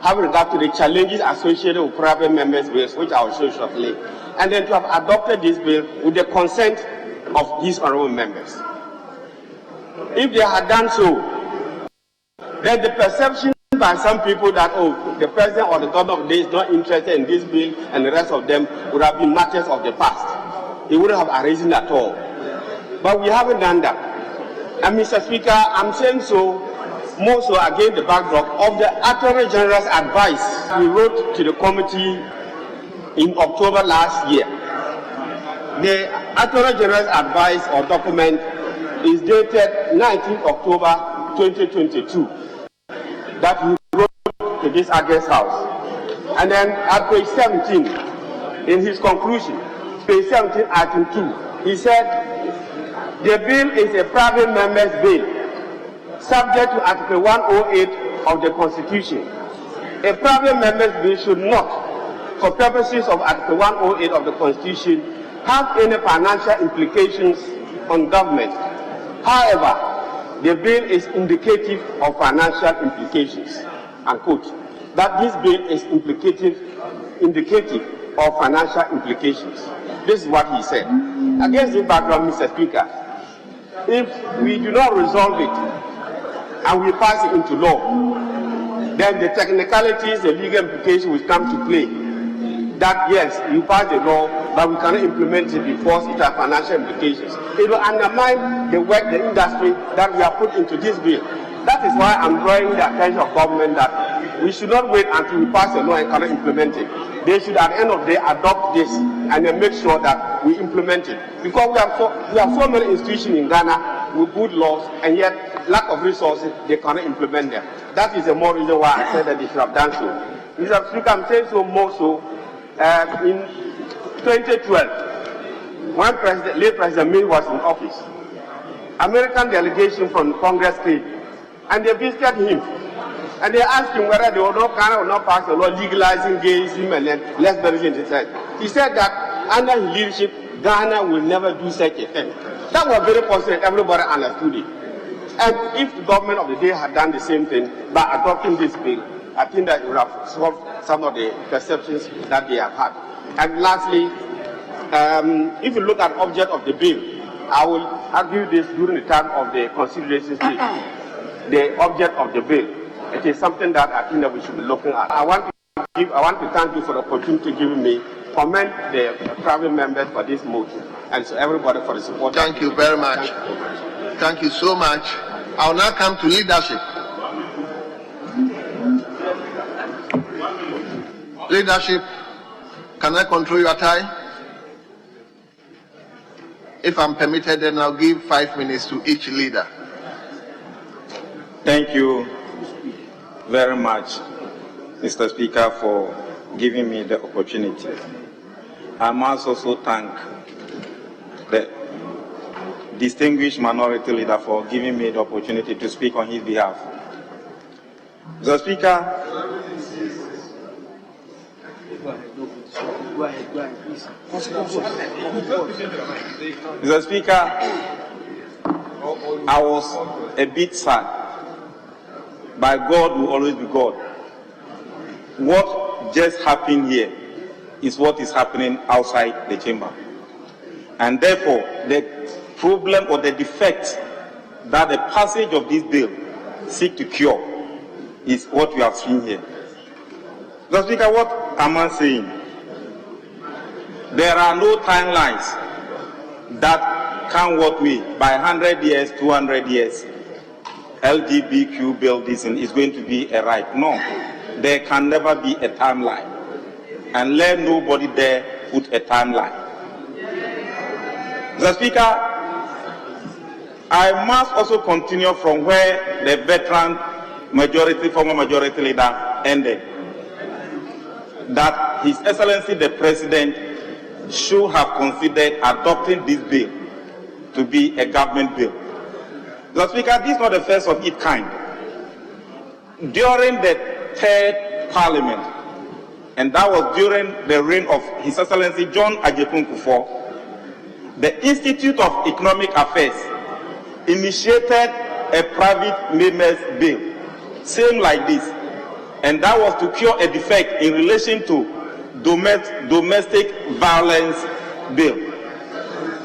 have regard to the challenges associated with private members' bills, which I will show shortly, and then to have adopted this bill with the consent of these honourable members. If they had done so, then the perception by some people that, oh, the President or the government of the day is not interested in this bill and the rest of them would have been matters of the past. It wouldn't have arisen at all. But we haven't done that. And Mr. Speaker, I'm saying so more so against the backdrop of the Attorney General's advice we wrote to the committee in October last year. The Attorney General's advice or document is dated 19th October 2022 that he wrote to this August House. And then at page 17, in his conclusion, page 17, item 2, he said, the bill is a private member's bill, subject to Article 108 of the Constitution. A private member's bill should not, for purposes of Article 108 of the Constitution, have any financial implications on government. However, the bill is indicative of financial implications, unquote. That this bill is indicative of financial implications. This is what he said. Against this background, Mr. Speaker, if we do not resolve it and we pass it into law, then the technicalities, the legal implications will come to play. That yes, you pass the law, but we cannot implement it because it has financial implications. It will undermine the work, the industry that we have put into this bill. That is why I'm drawing the attention of government that we should not wait until we pass the law and cannot implement it. They should at the end of the day adopt this and then make sure that we implement it. Because we have so many institutions in Ghana with good laws, and yet lack of resources, they cannot implement them. That is the more reason why I said that they should have done so. Mr. Speaker, I'm saying so more so. In 2012, when late President May was in office, American delegation from Congress came and they visited him. And they asked him whether they will not Ghana will not pass a law legalizing gayism and then less marriage. He said that under his leadership, Ghana will never do such a thing. That was very positive. Everybody understood it. And if the government of the day had done the same thing by adopting this bill, I think that it would have solved some of the perceptions that they have had. And lastly, if you look at the object of the bill, I will argue this during the time of the consideration stage. The object of the bill, it is something that I think that we should be looking at. I want to thank you for the opportunity given me. Commend the private members for this motion, and so everybody for the support. Thank you very much. Thank you so much. I will now come to leadership. Leadership, can I control your time? If I'm permitted, then I'll give 5 minutes to each leader. Thank you very much, Mr. Speaker, for giving me the opportunity. I must also thank the distinguished minority leader for giving me the opportunity to speak on his behalf. Mr. Speaker, Mr. Speaker, I was a bit sad. By God will always be God. What just happened here is what is happening outside the chamber. And therefore, the problem or the defect that the passage of this bill seeks to cure is what we have seen here. Mr. Speaker, what am I saying? There are no timelines that can work with by 100 years, 200 years. LGBTQ bill this is going to be a right. No, there can never be a timeline. And let nobody there put a timeline. Mr. Speaker, I must also continue from where the veteran former majority leader ended. That His Excellency the President should have considered adopting this bill to be a government bill. Mr. Speaker, this is not the first of its kind. During the third Parliament, and that was during the reign of His Excellency John Ajekun-Kufuor, the Institute of Economic Affairs initiated a private members bill, same like this, and that was to cure a defect in relation to domestic violence bill.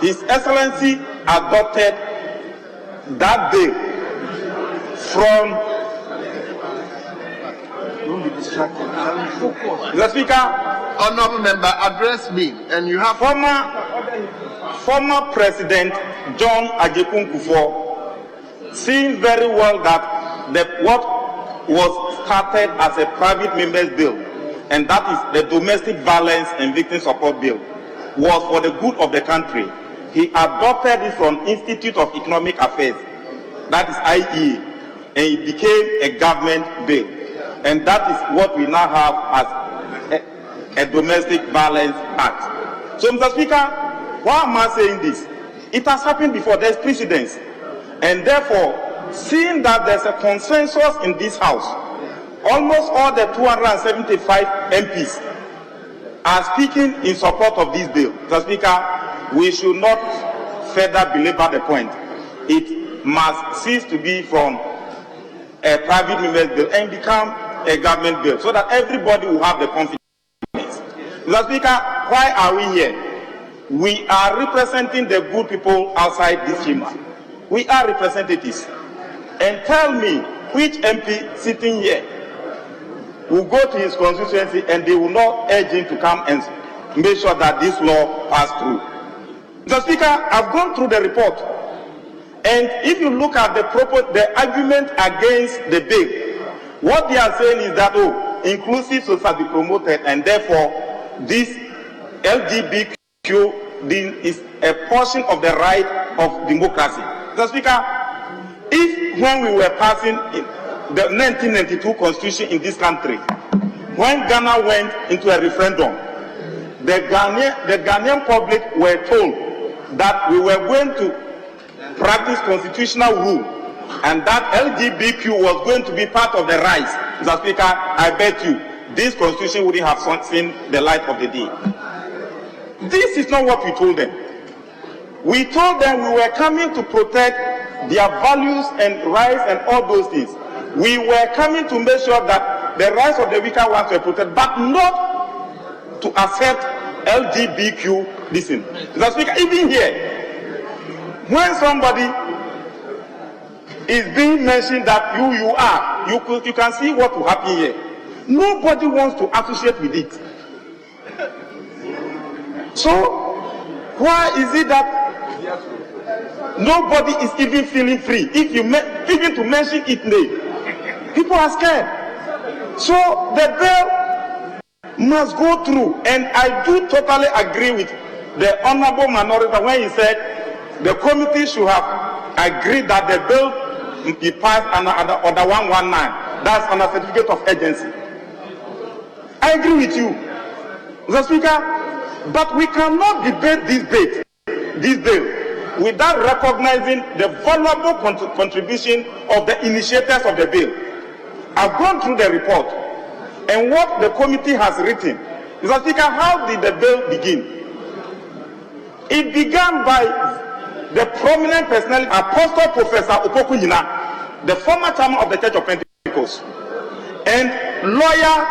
His Excellency adopted that bill from the Speaker. Honorable member, address me, and you have former President John Ajekun-Kufuor, seeing very well that what was started as a private members bill, and that is the domestic violence and victim support bill, was for the good of the country. He adopted it from Institute of Economic Affairs, that is IE, and it became a government bill. And that is what we now have as a Domestic Violence Act. So, Mr. Speaker, why am I saying this? It has happened before. There's precedence. And therefore, seeing that there's a consensus in this House, almost all the 275 MPs are speaking in support of this bill. Mr. Speaker, we should not further belabor the point. It must cease to be from a private members bill and become a government bill, so that everybody will have the confidence. Mr. Speaker, why are we here? We are representing the good people outside this chamber. We are representatives. And tell me which MP sitting here will go to his constituency and they will not urge him to come and make sure that this law pass through. Mr. Speaker, I've gone through the report, and if you look at the argument against the bill, what they are saying is that inclusive society promoted, and therefore this LGBTQ is a portion of the right of democracy. Mr. Speaker, if when we were passing the 1992 constitution in this country, when Ghana went into a referendum, the Ghanaian public were told that we were going to practice constitutional rule and that LGBTQ was going to be part of the rights, Mr. Speaker, I bet you this constitution wouldn't have seen the light of the day. This is not what we told them. We told them we were coming to protect their values and rights and all those things. We were coming to make sure that the rights of the weaker ones were protected, but not to accept LGBTQ. Listen, Mr. Speaker, even here, when somebody is being mentioned that you can see what will happen here. Nobody wants to associate with it. So why is it that nobody is even feeling free? If you even to mention its name, people are scared. So the bill must go through, and I do totally agree with the honorable minority when he said the committee should have agreed that the bill be passed under Order 119. That's under certificate of urgency. I agree with you, Mr. Speaker, but we cannot debate this bill without recognizing the valuable contribution of the initiators of the bill. I've gone through the report and what the committee has written. Mr. Speaker, how did the bill begin? It began by the prominent personality, Apostle Professor Opoku Yina, the former chairman of the Church of Pentecost, and lawyer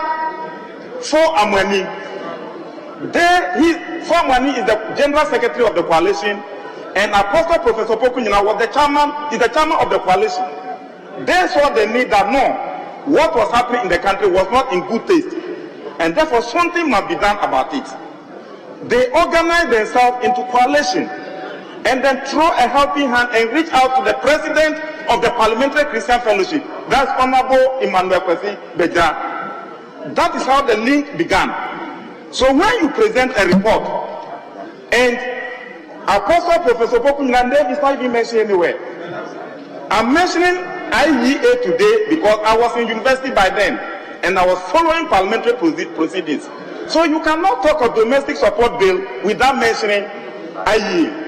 For Amwani. For Amwani is the General Secretary of the Coalition, and Apostle Professor Opoku Yina was the chairman of the coalition. They saw the need that no, what was happening in the country was not in good taste, and therefore something must be done about it. They organized themselves into coalition and then throw a helping hand and reach out to the president of the Parliamentary Christian Fellowship. That's Honorable Emmanuel Kwesi Beja. That is how the link began. So when you present a report and Apostle Professor Pokunande is not even mentioned anywhere. I'm mentioning IEA today because I was in university by then and I was following parliamentary proceedings. So you cannot talk of domestic support bill without mentioning IEA.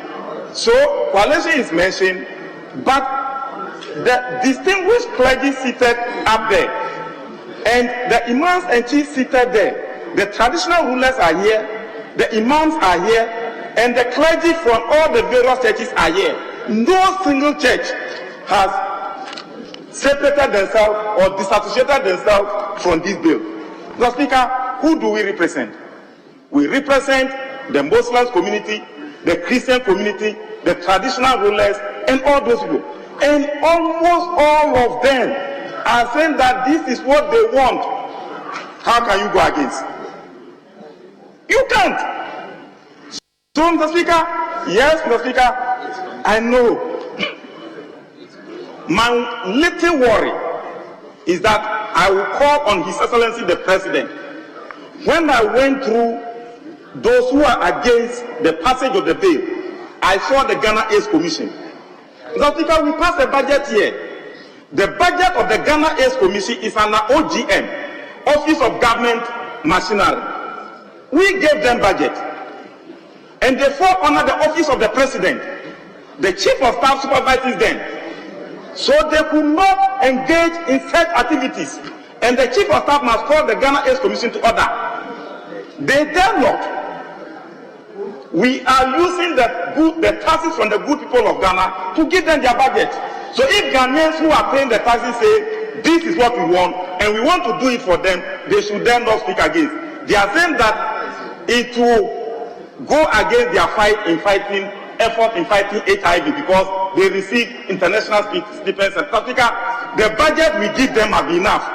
So coalition is mentioned, but the distinguished clergy seated up there, and the imams and chiefs seated there, the traditional rulers are here, the imams are here, and the clergy from all the various churches are here. No single church has separated themselves or disassociated themselves from this bill. Mr. Speaker, who do we represent? We represent the Muslim community, the Christian community, the traditional rulers, and all those people. And almost all of them are saying that this is what they want. How can you go against? You can't. So, Mr. Speaker, yes, Mr. Speaker, I know. My little worry is that I will call on His Excellency the President. When I went through those who are against the passage of the bill, I saw the Ghana AIDS Commission. Mr. Speaker, we passed a budget here. The budget of the Ghana AIDS Commission is under OGM, Office of Government Machinery. We gave them budget. And they fall under the Office of the President. The Chief of Staff supervises them. So they could not engage in such activities. And the Chief of Staff must call the Ghana AIDS Commission to order. They dare not. We are using the taxes from the good people of Ghana to give them their budget. So if Ghanaians who are paying the taxes say, this is what we want, and we want to do it for them, they should then not speak against. They are saying that it will go against their effort in fighting HIV because they receive international stipends and Africa. The budget we give them must be enough.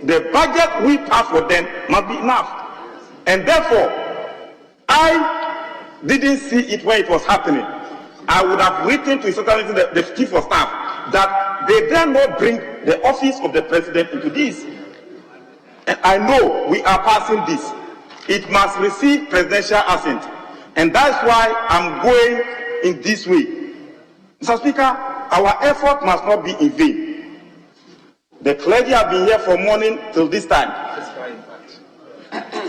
The budget we pass for them must be enough. And therefore, I didn't see it when it was happening. I would have written to the Chief of Staff that they dare not bring the office of the President into this. And I know we are passing this. It must receive presidential assent. And that's why I'm going in this way. Mr. Speaker, our effort must not be in vain. The clergy have been here from morning till this time.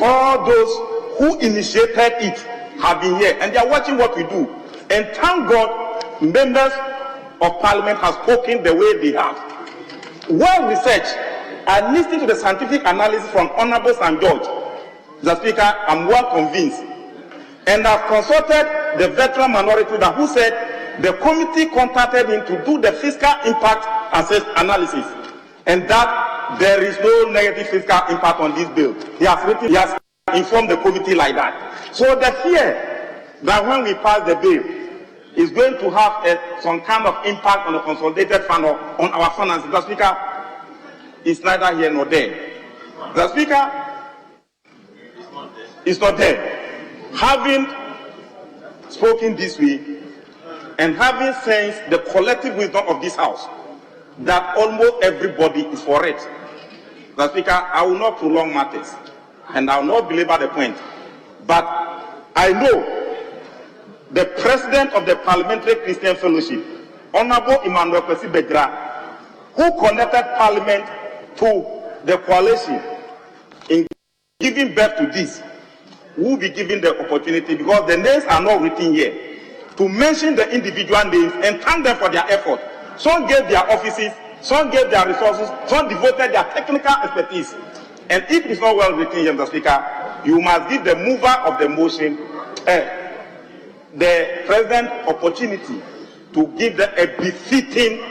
All those who initiated it have been here and they are watching what we do. And thank God, members of Parliament have spoken the way they have. Well researched, and listening to the scientific analysis from Honorable St. George, Mr. Speaker, I'm well convinced. And I've consulted the veteran minority leader who said the committee contacted him to do the fiscal impact analysis, and that there is no negative fiscal impact on this bill. He has informed the committee like that. So the fear that when we pass the bill, is going to have some kind of impact on the consolidated fund or on our finances, Mr. Speaker, is neither here nor there. Mr. Speaker, it's not there. Having spoken this way and having sensed the collective wisdom of this House, that almost everybody is for it, Mr. Speaker, I will not prolong matters and I will not belabor the point. But I know the President of the Parliamentary Christian Fellowship, Honorable Emmanuel Kwesi Begra, who connected Parliament to the coalition in giving birth to this, will be given the opportunity, because the names are not written here, to mention the individual names and thank them for their effort. Some gave their offices, some gave their resources, some devoted their technical expertise. And if it's not well written here, Mr. Speaker, you must give the mover of the motion the President opportunity to give them a befitting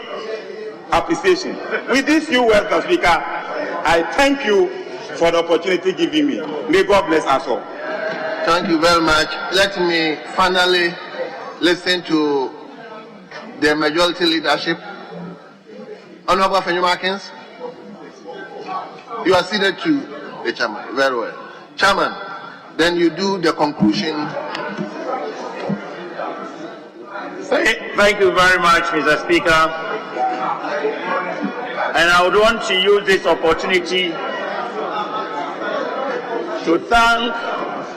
appreciation. With these few words, Mr. Speaker, I thank you for the opportunity given me. May God bless us all. Thank you very much. Let me finally listen to the majority leadership. Honorable Fenyu-Markins, you are seated to the chairman. Very well. Chairman, then you do the conclusion. Thank you very much, Mr. Speaker. And I would want to use this opportunity to thank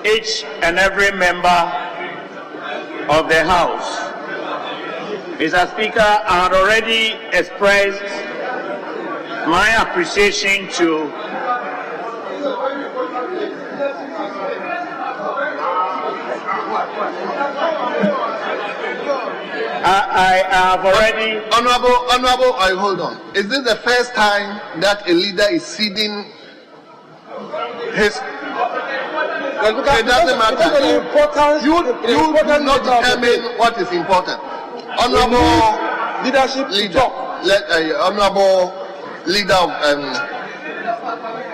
each and every member of the House. Mr. Speaker, I had already expressed my appreciation to I have already... Honorable, hold on. Is this the first time that a leader is ceding his... It doesn't matter. You do not determine what is important. Honorable leadership leader, honorable leader of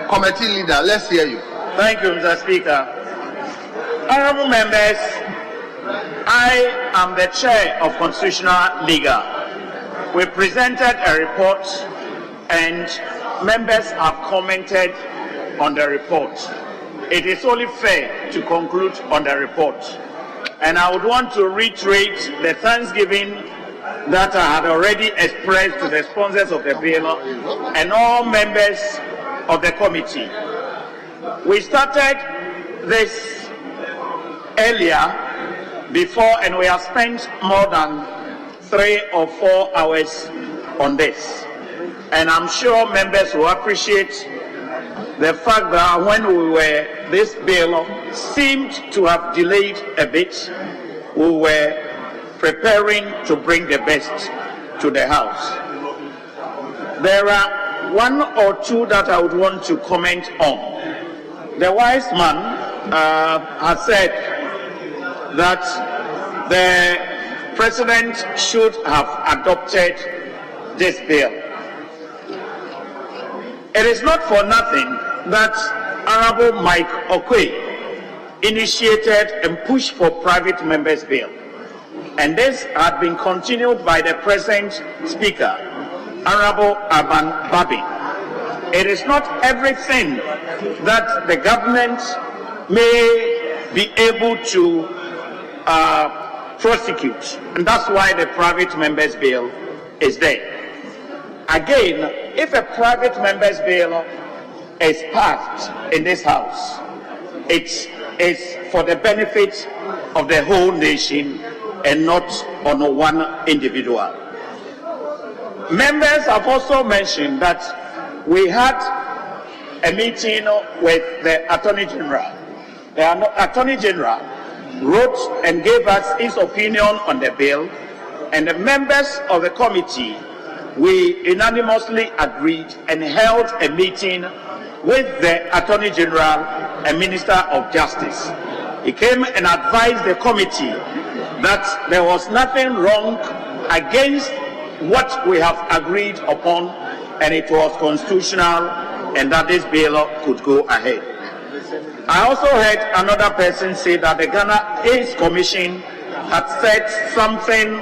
committee leader, let's hear you. Thank you, Mr. Speaker. Honorable members, I am the chair of Constitutional Legal. We presented a report and members have commented on the report. It is only fair to conclude on the report. And I would want to reiterate the thanksgiving that I had already expressed to the sponsors of the bill and all members of the committee. We started this earlier before, and we have spent more than 3 or 4 hours on this. And I'm sure members will appreciate the fact that when this bill seemed to have delayed a bit, we were preparing to bring the best to the House. There are 1 or 2 that I would want to comment on. The wise man has said that the President should have adopted this bill. It is not for nothing that Honorable Mike Okwe initiated and pushed for private members' bill. And this had been continued by the present Speaker, Honorable Aban Babi. It is not everything that the government may be able to prosecute, and that's why the private members' bill is there. Again, if a private members' bill is passed in this House, it is for the benefit of the whole nation and not on one individual. Members have also mentioned that we had a meeting with the Attorney General. The Attorney General wrote and gave us his opinion on the bill, And the members of the committee, we unanimously agreed and held a meeting with the Attorney General and Minister of Justice. He came and advised the committee that there was nothing wrong against what we have agreed upon, and it was constitutional, and that this bill could go ahead. I also heard another person say that the Ghana AIDS Commission had said something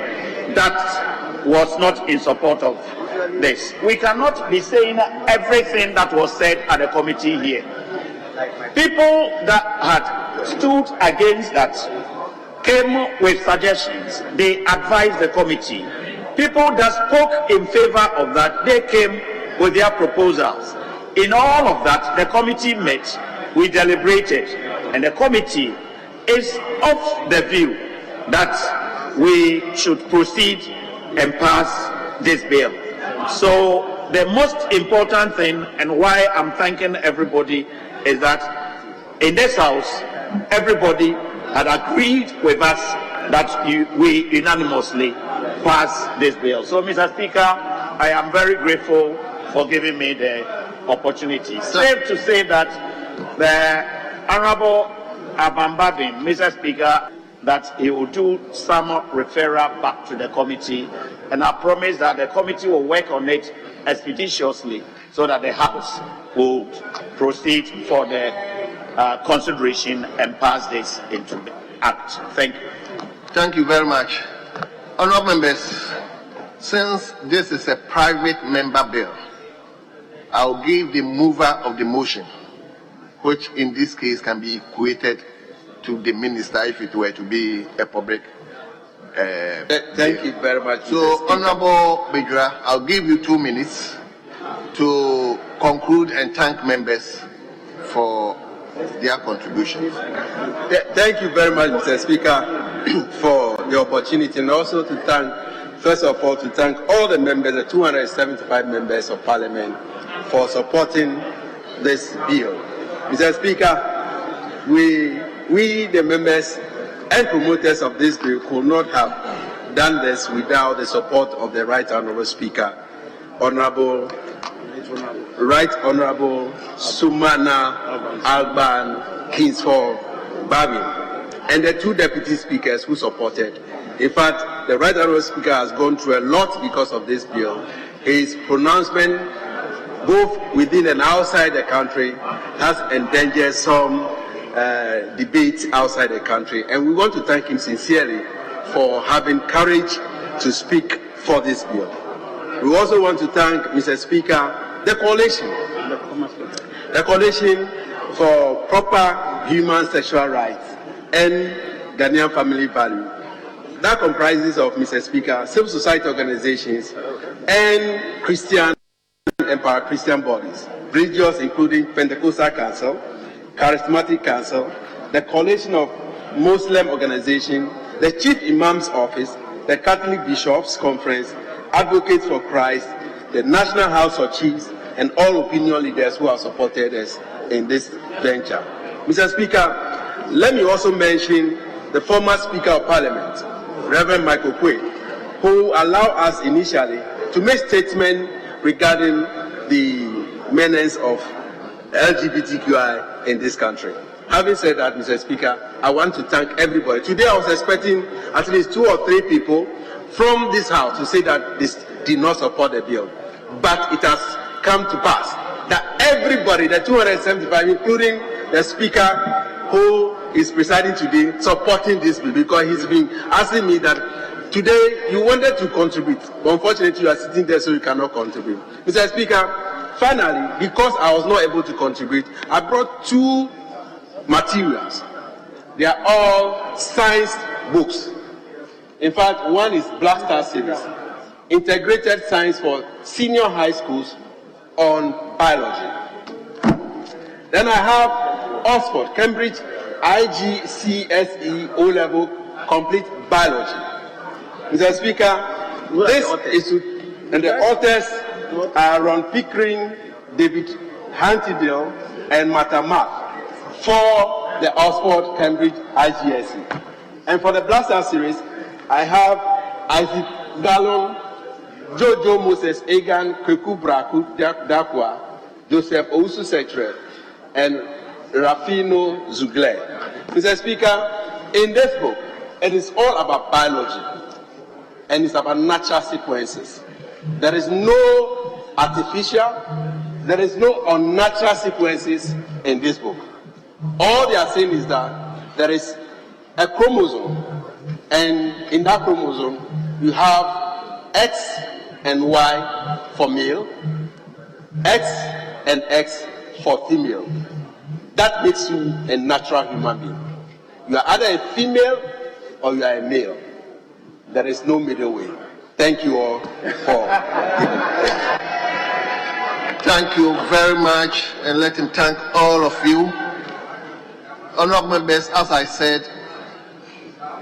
that was not in support of this. We cannot be saying everything that was said at the committee here. People that had stood against that came with suggestions. They advised the committee. People that spoke in favor of that, they came with their proposals. In all of that, the committee met, we deliberated, and the committee is of the view that we should proceed and pass this bill. So the most important thing, and why I'm thanking everybody, is that in this house, everybody had agreed with us that we unanimously pass this bill. So, Mr. Speaker, I am very grateful for giving me the opportunity. Safe to say that the Honorable Abambabin, Mr. Speaker, that he will do some referral back to the committee, and I promise that the committee will work on it expeditiously so that the House will proceed for the consideration and pass this into the Act. Thank you. Thank you very much. Honourable members, since this is a private member bill, I'll give the mover of the motion, which in this case can be equated to the minister if it were to be a public. Thank you very much. So, Honourable Bejura, I'll give you 2 minutes to conclude and thank members for their contributions. Thank you very much, Mr. Speaker, for the opportunity, and also to thank, first of all, to thank all the members, the 275 members of Parliament, for supporting this bill. Mr. Speaker, we the members and promoters of this bill could not have done this without the support of the Right Honourable Speaker, Right Honourable Sumana Alban Kingsford Babin, and the 2 deputy speakers who supported. In fact, the Right Honourable Speaker has gone through a lot because of this bill. His pronouncement, both within and outside the country, has endangered some debates outside the country, and we want to thank him sincerely for having courage to speak for this bill. We also want to thank, Mr. Speaker, the coalition for proper human sexual rights and Ghanaian family value. That comprises of, Mr. Speaker, civil society organizations and Christian and para-Christian bodies, religious including Pentecostal Council, Charismatic Council, the Coalition of Muslim Organization, the Chief Imam's Office, the Catholic Bishops' Conference, Advocates for Christ, the National House of Chiefs, and all opinion leaders who have supported us in this venture. Mr. Speaker, let me also mention the former Speaker of Parliament, Reverend Michael Quay, who allowed us initially to make statements regarding the menace of LGBTQI in this country. Having said that, Mr. Speaker, I want to thank everybody. Today I was expecting at least 2 or 3 people from this House to say that they did not support the bill. But it has come to pass that everybody, the 275, including the Speaker who is presiding today, supporting this bill, because he's been asking me that today you wanted to contribute, but unfortunately you are sitting there so you cannot contribute. Mr. Speaker, finally, because I was not able to contribute, I brought 2 materials. They are all science books. In fact, one is Black Star Series, Integrated Science for Senior High Schools on Biology. Then I have Oxford, Cambridge, IGCSE O-Level Complete Biology. Mr. Speaker, this is, and the authors are Ron Pickering, David Hantidale, and Matamath for the Oxford, Cambridge, IGCSE. And for the Black Star Series, I have Isaac Gallon, Jojo Moses Egan, Kweku Braku Dakwa, Joseph Owusu Setre, and Rafino Zugle. Mr. Speaker, in this book, it is all about biology, and it's about natural sequences. There is no artificial, there is no unnatural sequences in this book. All they are saying is that there is a chromosome, and in that chromosome, you have X and Y for male, X and X for female. That makes you a natural human being. You are either a female or you are a male. There is no middle way. Thank you all for giving. Thank you very much, and let him thank all of you. Honorable members, as I said,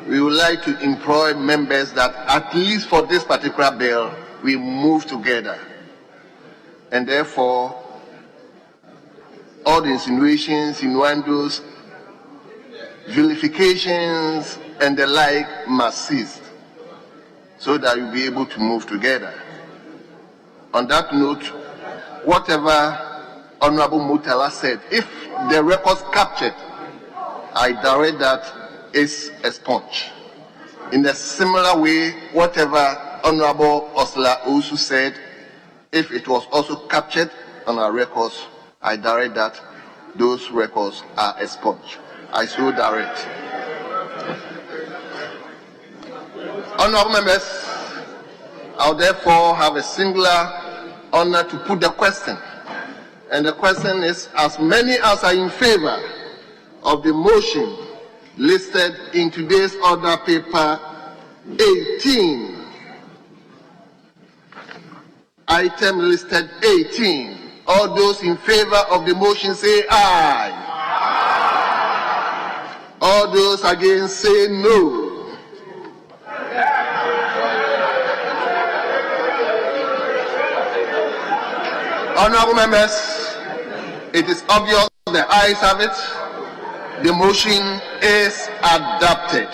we would like to employ members that at least for this particular bill, we move together. And therefore, all the insinuations, innuendos, vilifications, and the like must cease, so that you'll be able to move together. On that note, whatever Honorable Mutala said, if the records captured, I direct that is a sponge. In a similar way, whatever Honorable Osla Owusu said, if it was also captured on our records, I direct that those records are a sponge. I so direct. Honorable members, I'll therefore have a singular honor to put the question. And the question is, as many as are in favor of the motion listed in today's order paper 18, item listed 18, all those in favor of the motion say aye. All those against say no. Honorable members, it is obvious the ayes have it. The motion is adopted.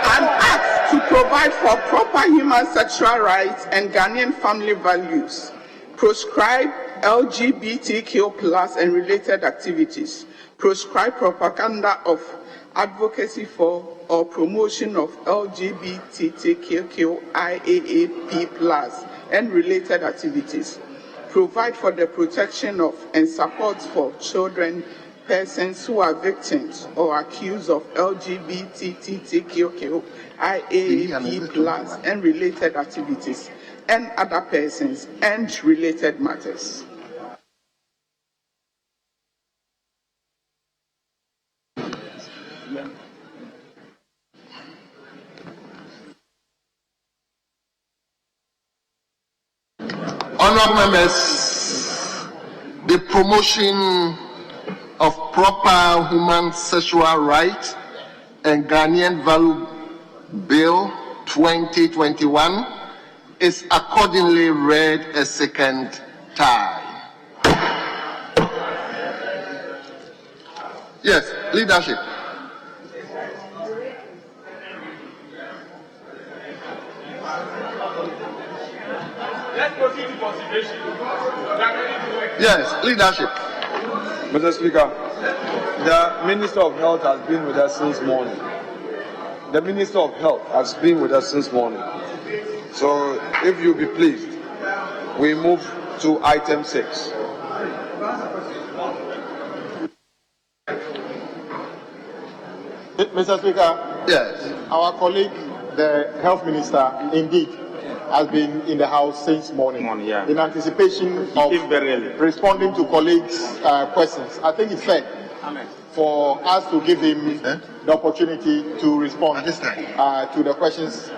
An act to provide for proper human sexual rights and Ghanaian family values, proscribe LGBTQ+ and related activities, proscribe propaganda of advocacy for or promotion of LGBTQIAAP+ and related activities, provide for the protection of and support for children, persons who are victims or accused of LGBTQIAAP+ and related activities, and other persons and related matters. Honorable members, the promotion of proper human sexual rights and Ghanaian Value Bill 2021 is accordingly read a second time. Yes, leadership. Let's proceed to consideration. Yes, leadership. Mr. Speaker, the Minister of Health has been with us since morning. The Minister of Health has been with us since morning. So, if you'll be pleased, we move to item 6. Mr. Speaker, yes, our colleague, the Health Minister, indeed, has been in the House since morning in anticipation of responding to colleagues' questions. I think it's fair for us to give him the opportunity to respond to the questions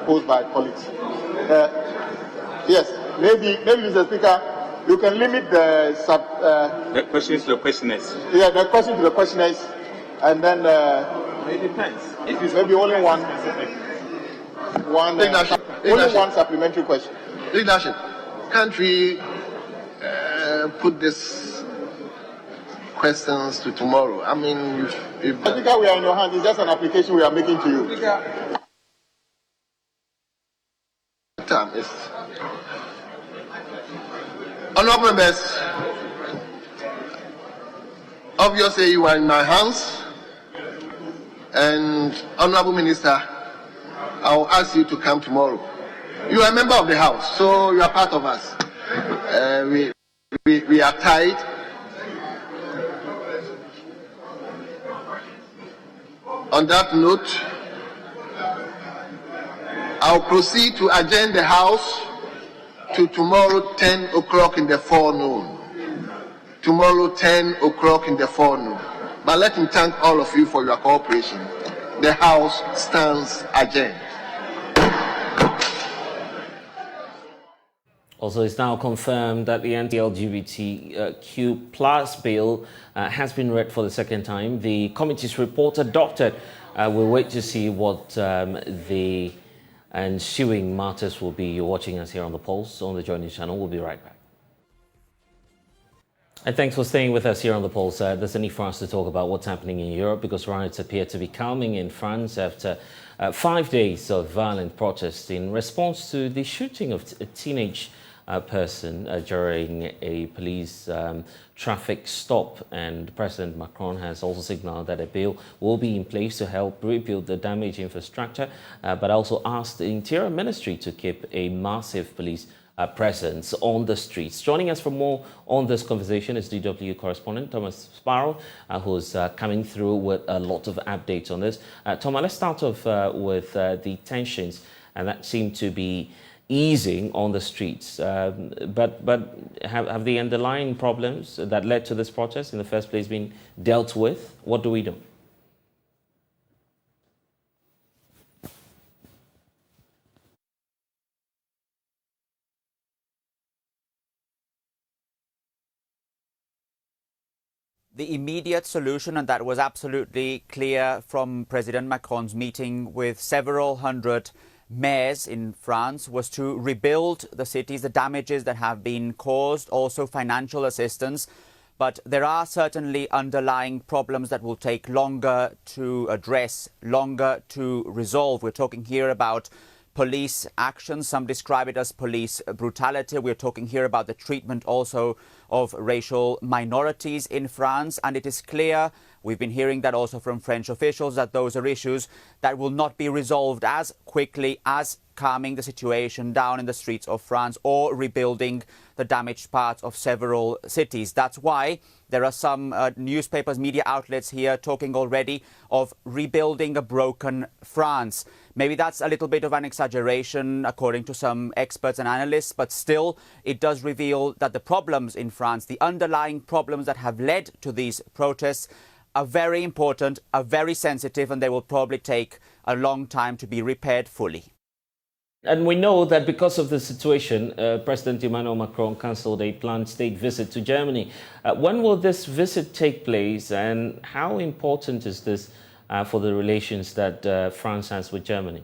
posed by colleagues. Yes, maybe, Mr. Speaker, you can limit the questions to the questioners. Yeah, the question to the questioners, and then it depends. If it's maybe only one supplementary question. Leadership, can't we put this questions to tomorrow? I mean, I think we are in your hands. It's just an application we are making to you. time. Yes. Honourable members, obviously you are in my hands, and Honourable Minister, I will ask you to come tomorrow. You are a member of the House, so you are part of us. We are tied. On that note, I'll proceed to adjourn the House to tomorrow 10 o'clock in the forenoon. Tomorrow 10 o'clock in the forenoon. But let me thank all of you for your cooperation. The House stands adjourned. Also, it's now confirmed that the anti-LGBTQ plus bill has been read for the second time. The committee's report adopted. We'll wait to see what the ensuing matters will be. You're watching us here on The Pulse on the Joy News channel. We'll be right back. And thanks for staying with us here on The Pulse. There's a need for us to talk about what's happening in Europe because riots appear to be calming in France after 5 days of violent protests in response to the shooting of a teenage person during a police traffic stop. And President Macron has also signaled that a bill will be in place to help rebuild the damaged infrastructure, but also asked the Interior Ministry to keep a massive police presence on the streets. Joining us for more on this conversation is DW correspondent Thomas Sparrow, who's coming through with a lot of updates on this. Thomas, let's start off with the tensions that seem to be easing on the streets, but have the underlying problems that led to this protest in the first place been dealt with? What do we do? The immediate solution, and that was absolutely clear from President Macron's meeting with several hundred mayors in France, was to rebuild the cities, the damages that have been caused, also financial assistance. But there are certainly underlying problems that will take longer to address, longer to resolve. We're talking here about police action. Some describe it as police brutality. We're talking here about the treatment also of racial minorities in France. And it is clear, we've been hearing that also from French officials, that those are issues that will not be resolved as quickly as calming the situation down in the streets of France or rebuilding the damaged parts of several cities. That's why there are some newspapers, media outlets here talking already of rebuilding a broken France. Maybe that's a little bit of an exaggeration according to some experts and analysts, but still it does reveal that the problems in France, the underlying problems that have led to these protests, are very important, are very sensitive, and they will probably take a long time to be repaired fully. And we know that because of the situation, President Emmanuel Macron cancelled a planned state visit to Germany. When will this visit take place, and how important is this for the relations that France has with Germany?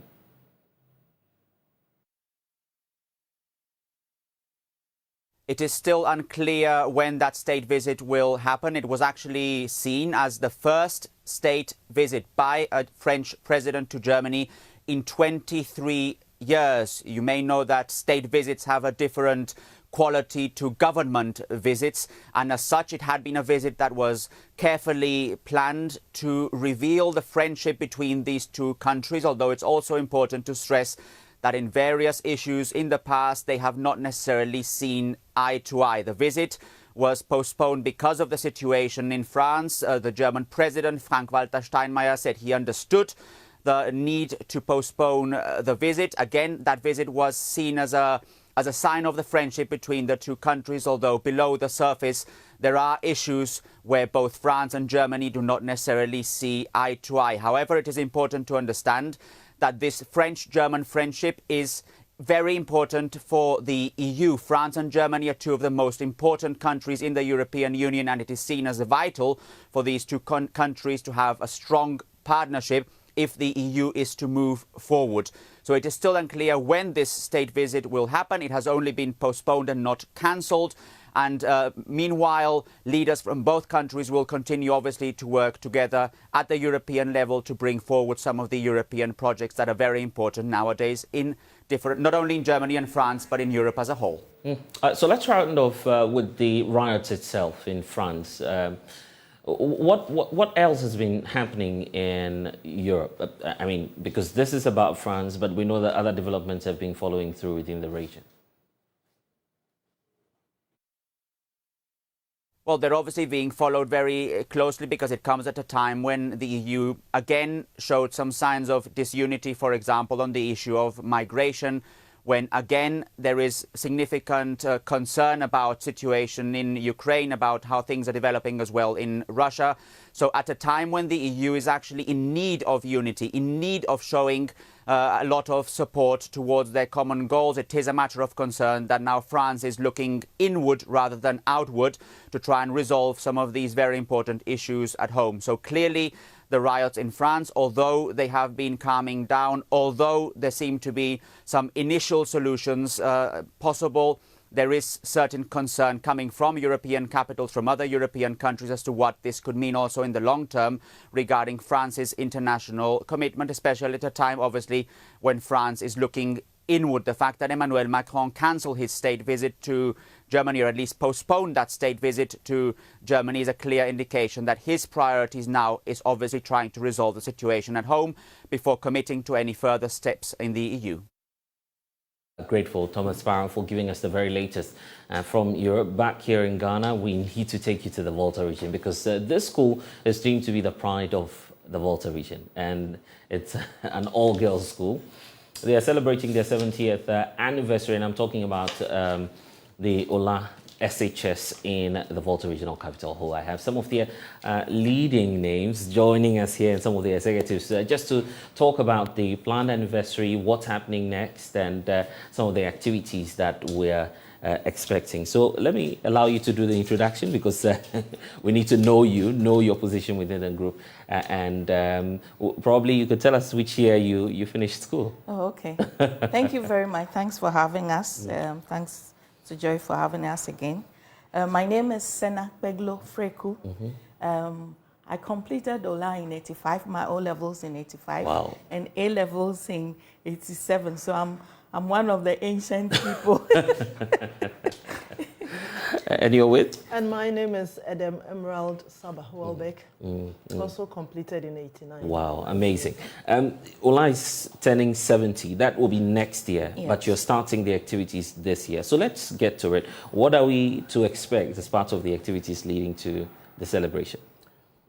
It is still unclear when that state visit will happen. It was actually seen as the first state visit by a French president to Germany in 23 years. You may know that state visits have a different quality to government visits, and as such it had been a visit that was carefully planned to reveal the friendship between these two countries, although it's also important to stress that in various issues in the past they have not necessarily seen eye to eye. The visit was postponed because of the situation in France. The German president, Frank-Walter Steinmeier, said he understood the need to postpone the visit. Again, that visit was seen as a sign of the friendship between the two countries, although below the surface there are issues where both France and Germany do not necessarily see eye to eye. However, it is important to understand that this French-German friendship is very important for the EU. France and Germany are two of the most important countries in the European Union, and it is seen as vital for these two countries to have a strong partnership if the EU is to move forward. So it is still unclear when this state visit will happen. It has only been postponed and not cancelled. And meanwhile, leaders from both countries will continue, obviously, to work together at the European level to bring forward some of the European projects that are very important nowadays in different, not only in Germany and France, but in Europe as a whole. So let's round off with the riots itself in France. What else has been happening in Europe? I mean, because this is about France, but we know that other developments have been following through within the region. Well, they're obviously being followed very closely because it comes at a time when the EU again showed some signs of disunity, for example, on the issue of migration, when again there is significant concern about situation in Ukraine, about how things are developing as well in Russia. So at a time when the EU is actually in need of unity, in need of showing a lot of support towards their common goals, it is a matter of concern that now France is looking inward rather than outward to try and resolve some of these very important issues at home. So clearly the riots in France, although they have been calming down, although there seem to be some initial solutions possible, there is certain concern coming from European capitals, from other European countries, as to what this could mean also in the long term regarding France's international commitment, especially at a time, obviously, when France is looking inward. The fact that Emmanuel Macron cancelled his state visit to Germany, or at least postponed that state visit to Germany, is a clear indication that his priorities now is obviously trying to resolve the situation at home before committing to any further steps in the EU. Grateful, Thomas Farrell, for giving us the very latest from Europe. Back here in Ghana, we need to take you to the Volta region because this school is deemed to be the pride of the Volta region, and it's an all-girls school. They are celebrating their 70th anniversary, and I'm talking about the Ola SHS in the Volta Regional Capital Hall. I have some of the leading names joining us here and some of the executives just to talk about the planned anniversary, what's happening next, and some of the activities that we're expecting. So let me allow you to do the introduction because we need to know you, know your position within the group, and probably you could tell us which year you finished school. Oh, okay. Thank you very much. Thanks for having us. Thanks to Joy for having us again. My name is Sena Beglo Freku. I completed Ola in 85, my O-levels in 85, wow, and A-levels in 87. So I'm one of the ancient people. And you're with? And my name is Edem Emerald Sabah Welbeck. Also completed in 89. Wow, amazing. Ola is turning 70. That will be next year, yes, but you're starting the activities this year. So let's get to it. What are we to expect as part of the activities leading to the celebration?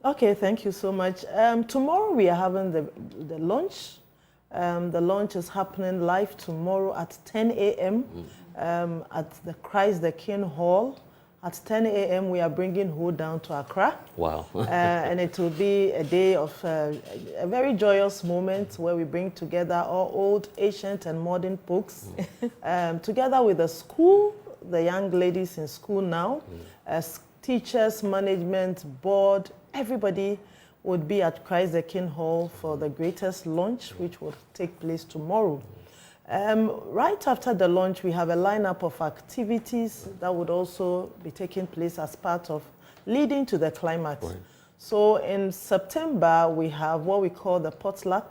Okay, thank you so much. Tomorrow we are having the launch. The launch is happening live tomorrow at 10 a.m. At the Christ the King Hall. At 10 a.m. we are bringing Ho down to Accra. Wow. And it will be a day of a very joyous moment where we bring together all old, ancient and modern folks together with the school, the young ladies in school now, as teachers, management, board, everybody would be at Christ the King Hall for the greatest launch, which will take place tomorrow. Right after the launch, we have a lineup of activities that would also be taking place as part of leading to the climax. Right. So in September, we have what we call the potluck,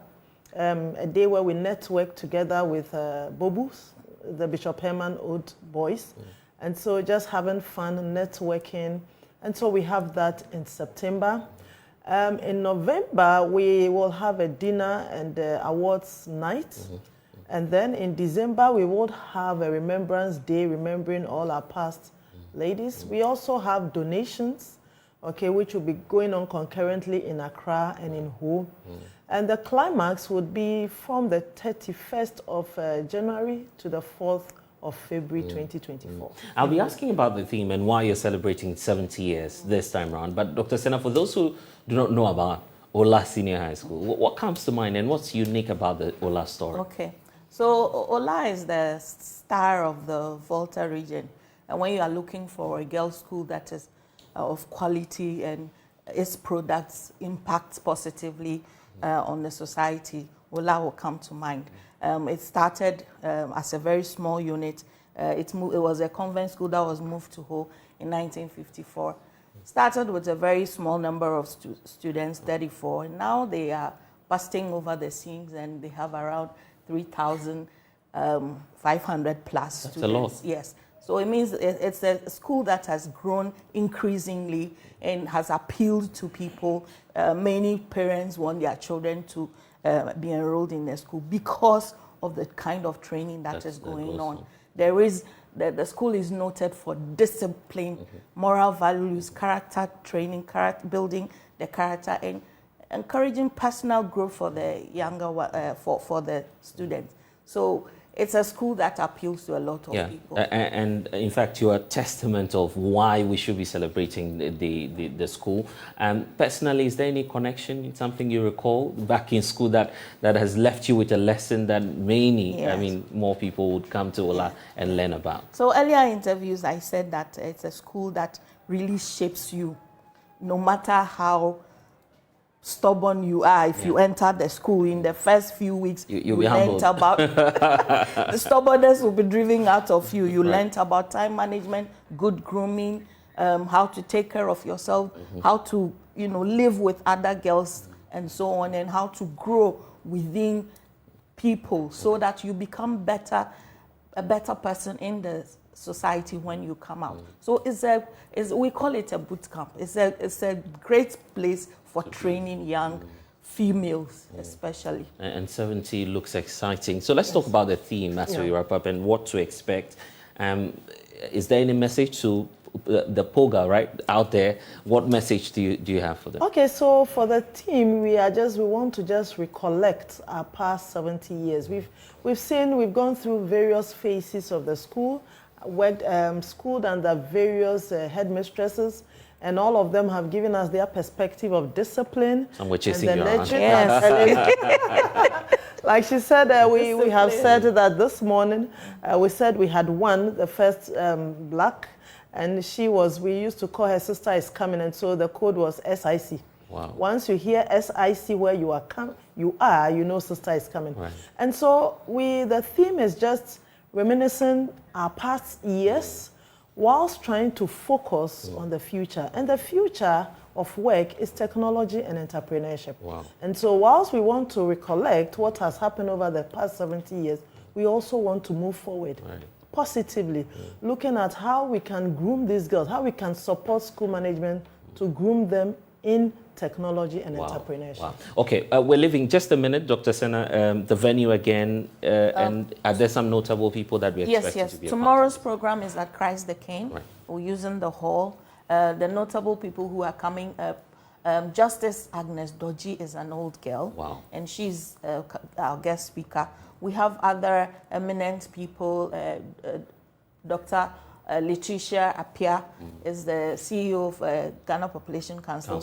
a day where we network together with Bobus, the Bishop Herman Old Boys. And so just having fun, networking. And so we have that in September. In November, we will have a dinner and awards night. And then in December, we will have a Remembrance Day, remembering all our past ladies. We also have donations, okay, which will be going on concurrently in Accra and in Ho. And the climax would be from the 31st of January to the 4th of February 2024. I'll be asking about the theme and why you're celebrating 70 years this time around. But Dr. Sena, for those who do not know about Ola Senior High School, what comes to mind and what's unique about the Ola story? Okay. So Ola is the star of the Volta region. And when you are looking for a girls' school that is of quality and its products impact positively on the society, Ola will come to mind. It started as a very small unit, It was a convent school that was moved to Ho in 1954. Started with a very small number of students, 34. And now they are busting over the seams, and they have around 3,500 plus students. That's a lot. Yes. So it means it's a school that has grown increasingly and has appealed to people. Many parents want their children to be enrolled in the school because of the kind of training that is going on. There is the school is noted for discipline, moral values, character training, character building the character, and encouraging personal growth for the younger for the students. So it's a school that appeals to a lot of people. And in fact, you're a testament of why we should be celebrating the school. Personally, is there any connection, something you recall back in school that has left you with a lesson that many, I mean, more people would come to Ola and learn about? So earlier interviews, I said that it's a school that really shapes you, no matter how stubborn you are. If you enter the school in the first few weeks, you learned about the stubbornness will be driven out of you. You learned about time management, good grooming, how to take care of yourself, how to live with other girls and so on, and how to grow within people so that you become a better person in the society when you come out. So we call it a boot camp. It's a great place for training young females, especially. And 70 looks exciting. So let's talk about the theme as we wrap up and what to expect. Is there any message to the Poga out there? What message do you have for them? Okay, so for the team, we want to just recollect our past 70 years. We've gone through various phases of the school, schooled under various headmistresses, and all of them have given us their perspective of discipline. And we're chasing your answer. Like she said, we have said that this morning. We said we had won the first black, and we used to call her Sister Is Coming, and so the code was SIC. Wow. Once you hear SIC where you are, you know Sister Is Coming. Right. And so the theme is just reminiscing our past years, whilst trying to focus on the future. And the future of work is technology and entrepreneurship. Wow. And so whilst we want to recollect what has happened over the past 70 years, we also want to move forward positively, looking at how we can groom these girls, how we can support school management to groom them in technology and entrepreneurship. Wow. Okay, we're leaving just a minute, Dr. Sena. The venue again, and are there some notable people that we expect to be Tomorrow's program is at Christ the King. We're using the hall. The notable people who are coming up, Justice Agnes Doji is an old girl, and she's our guest speaker. We have other eminent people, Dr. Letitia Apia is the CEO of Ghana Population Council.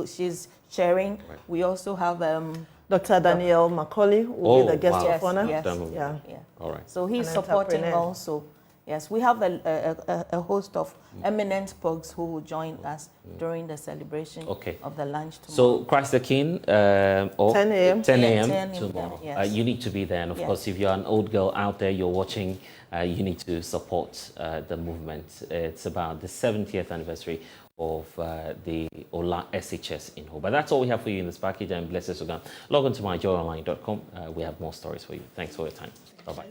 She's chairing. We also have Dr. Daniel Macaulay will be the guest of honor. All right. So he's supporting also. Yes, we have a host of eminent folks who will join us during the celebration of the lunch tomorrow. So Christ the King, 10 a.m. 10 a.m. tomorrow. Yes. You need to be there. And of course, if you're an old girl out there, you're watching, you need to support the movement. It's about the 70th anniversary of the Ola SHS in Ho. But that's all we have for you in this package, and bless us again. Log on to myjoyonline.com. We have more stories for you. Thanks for your time. Bye-bye.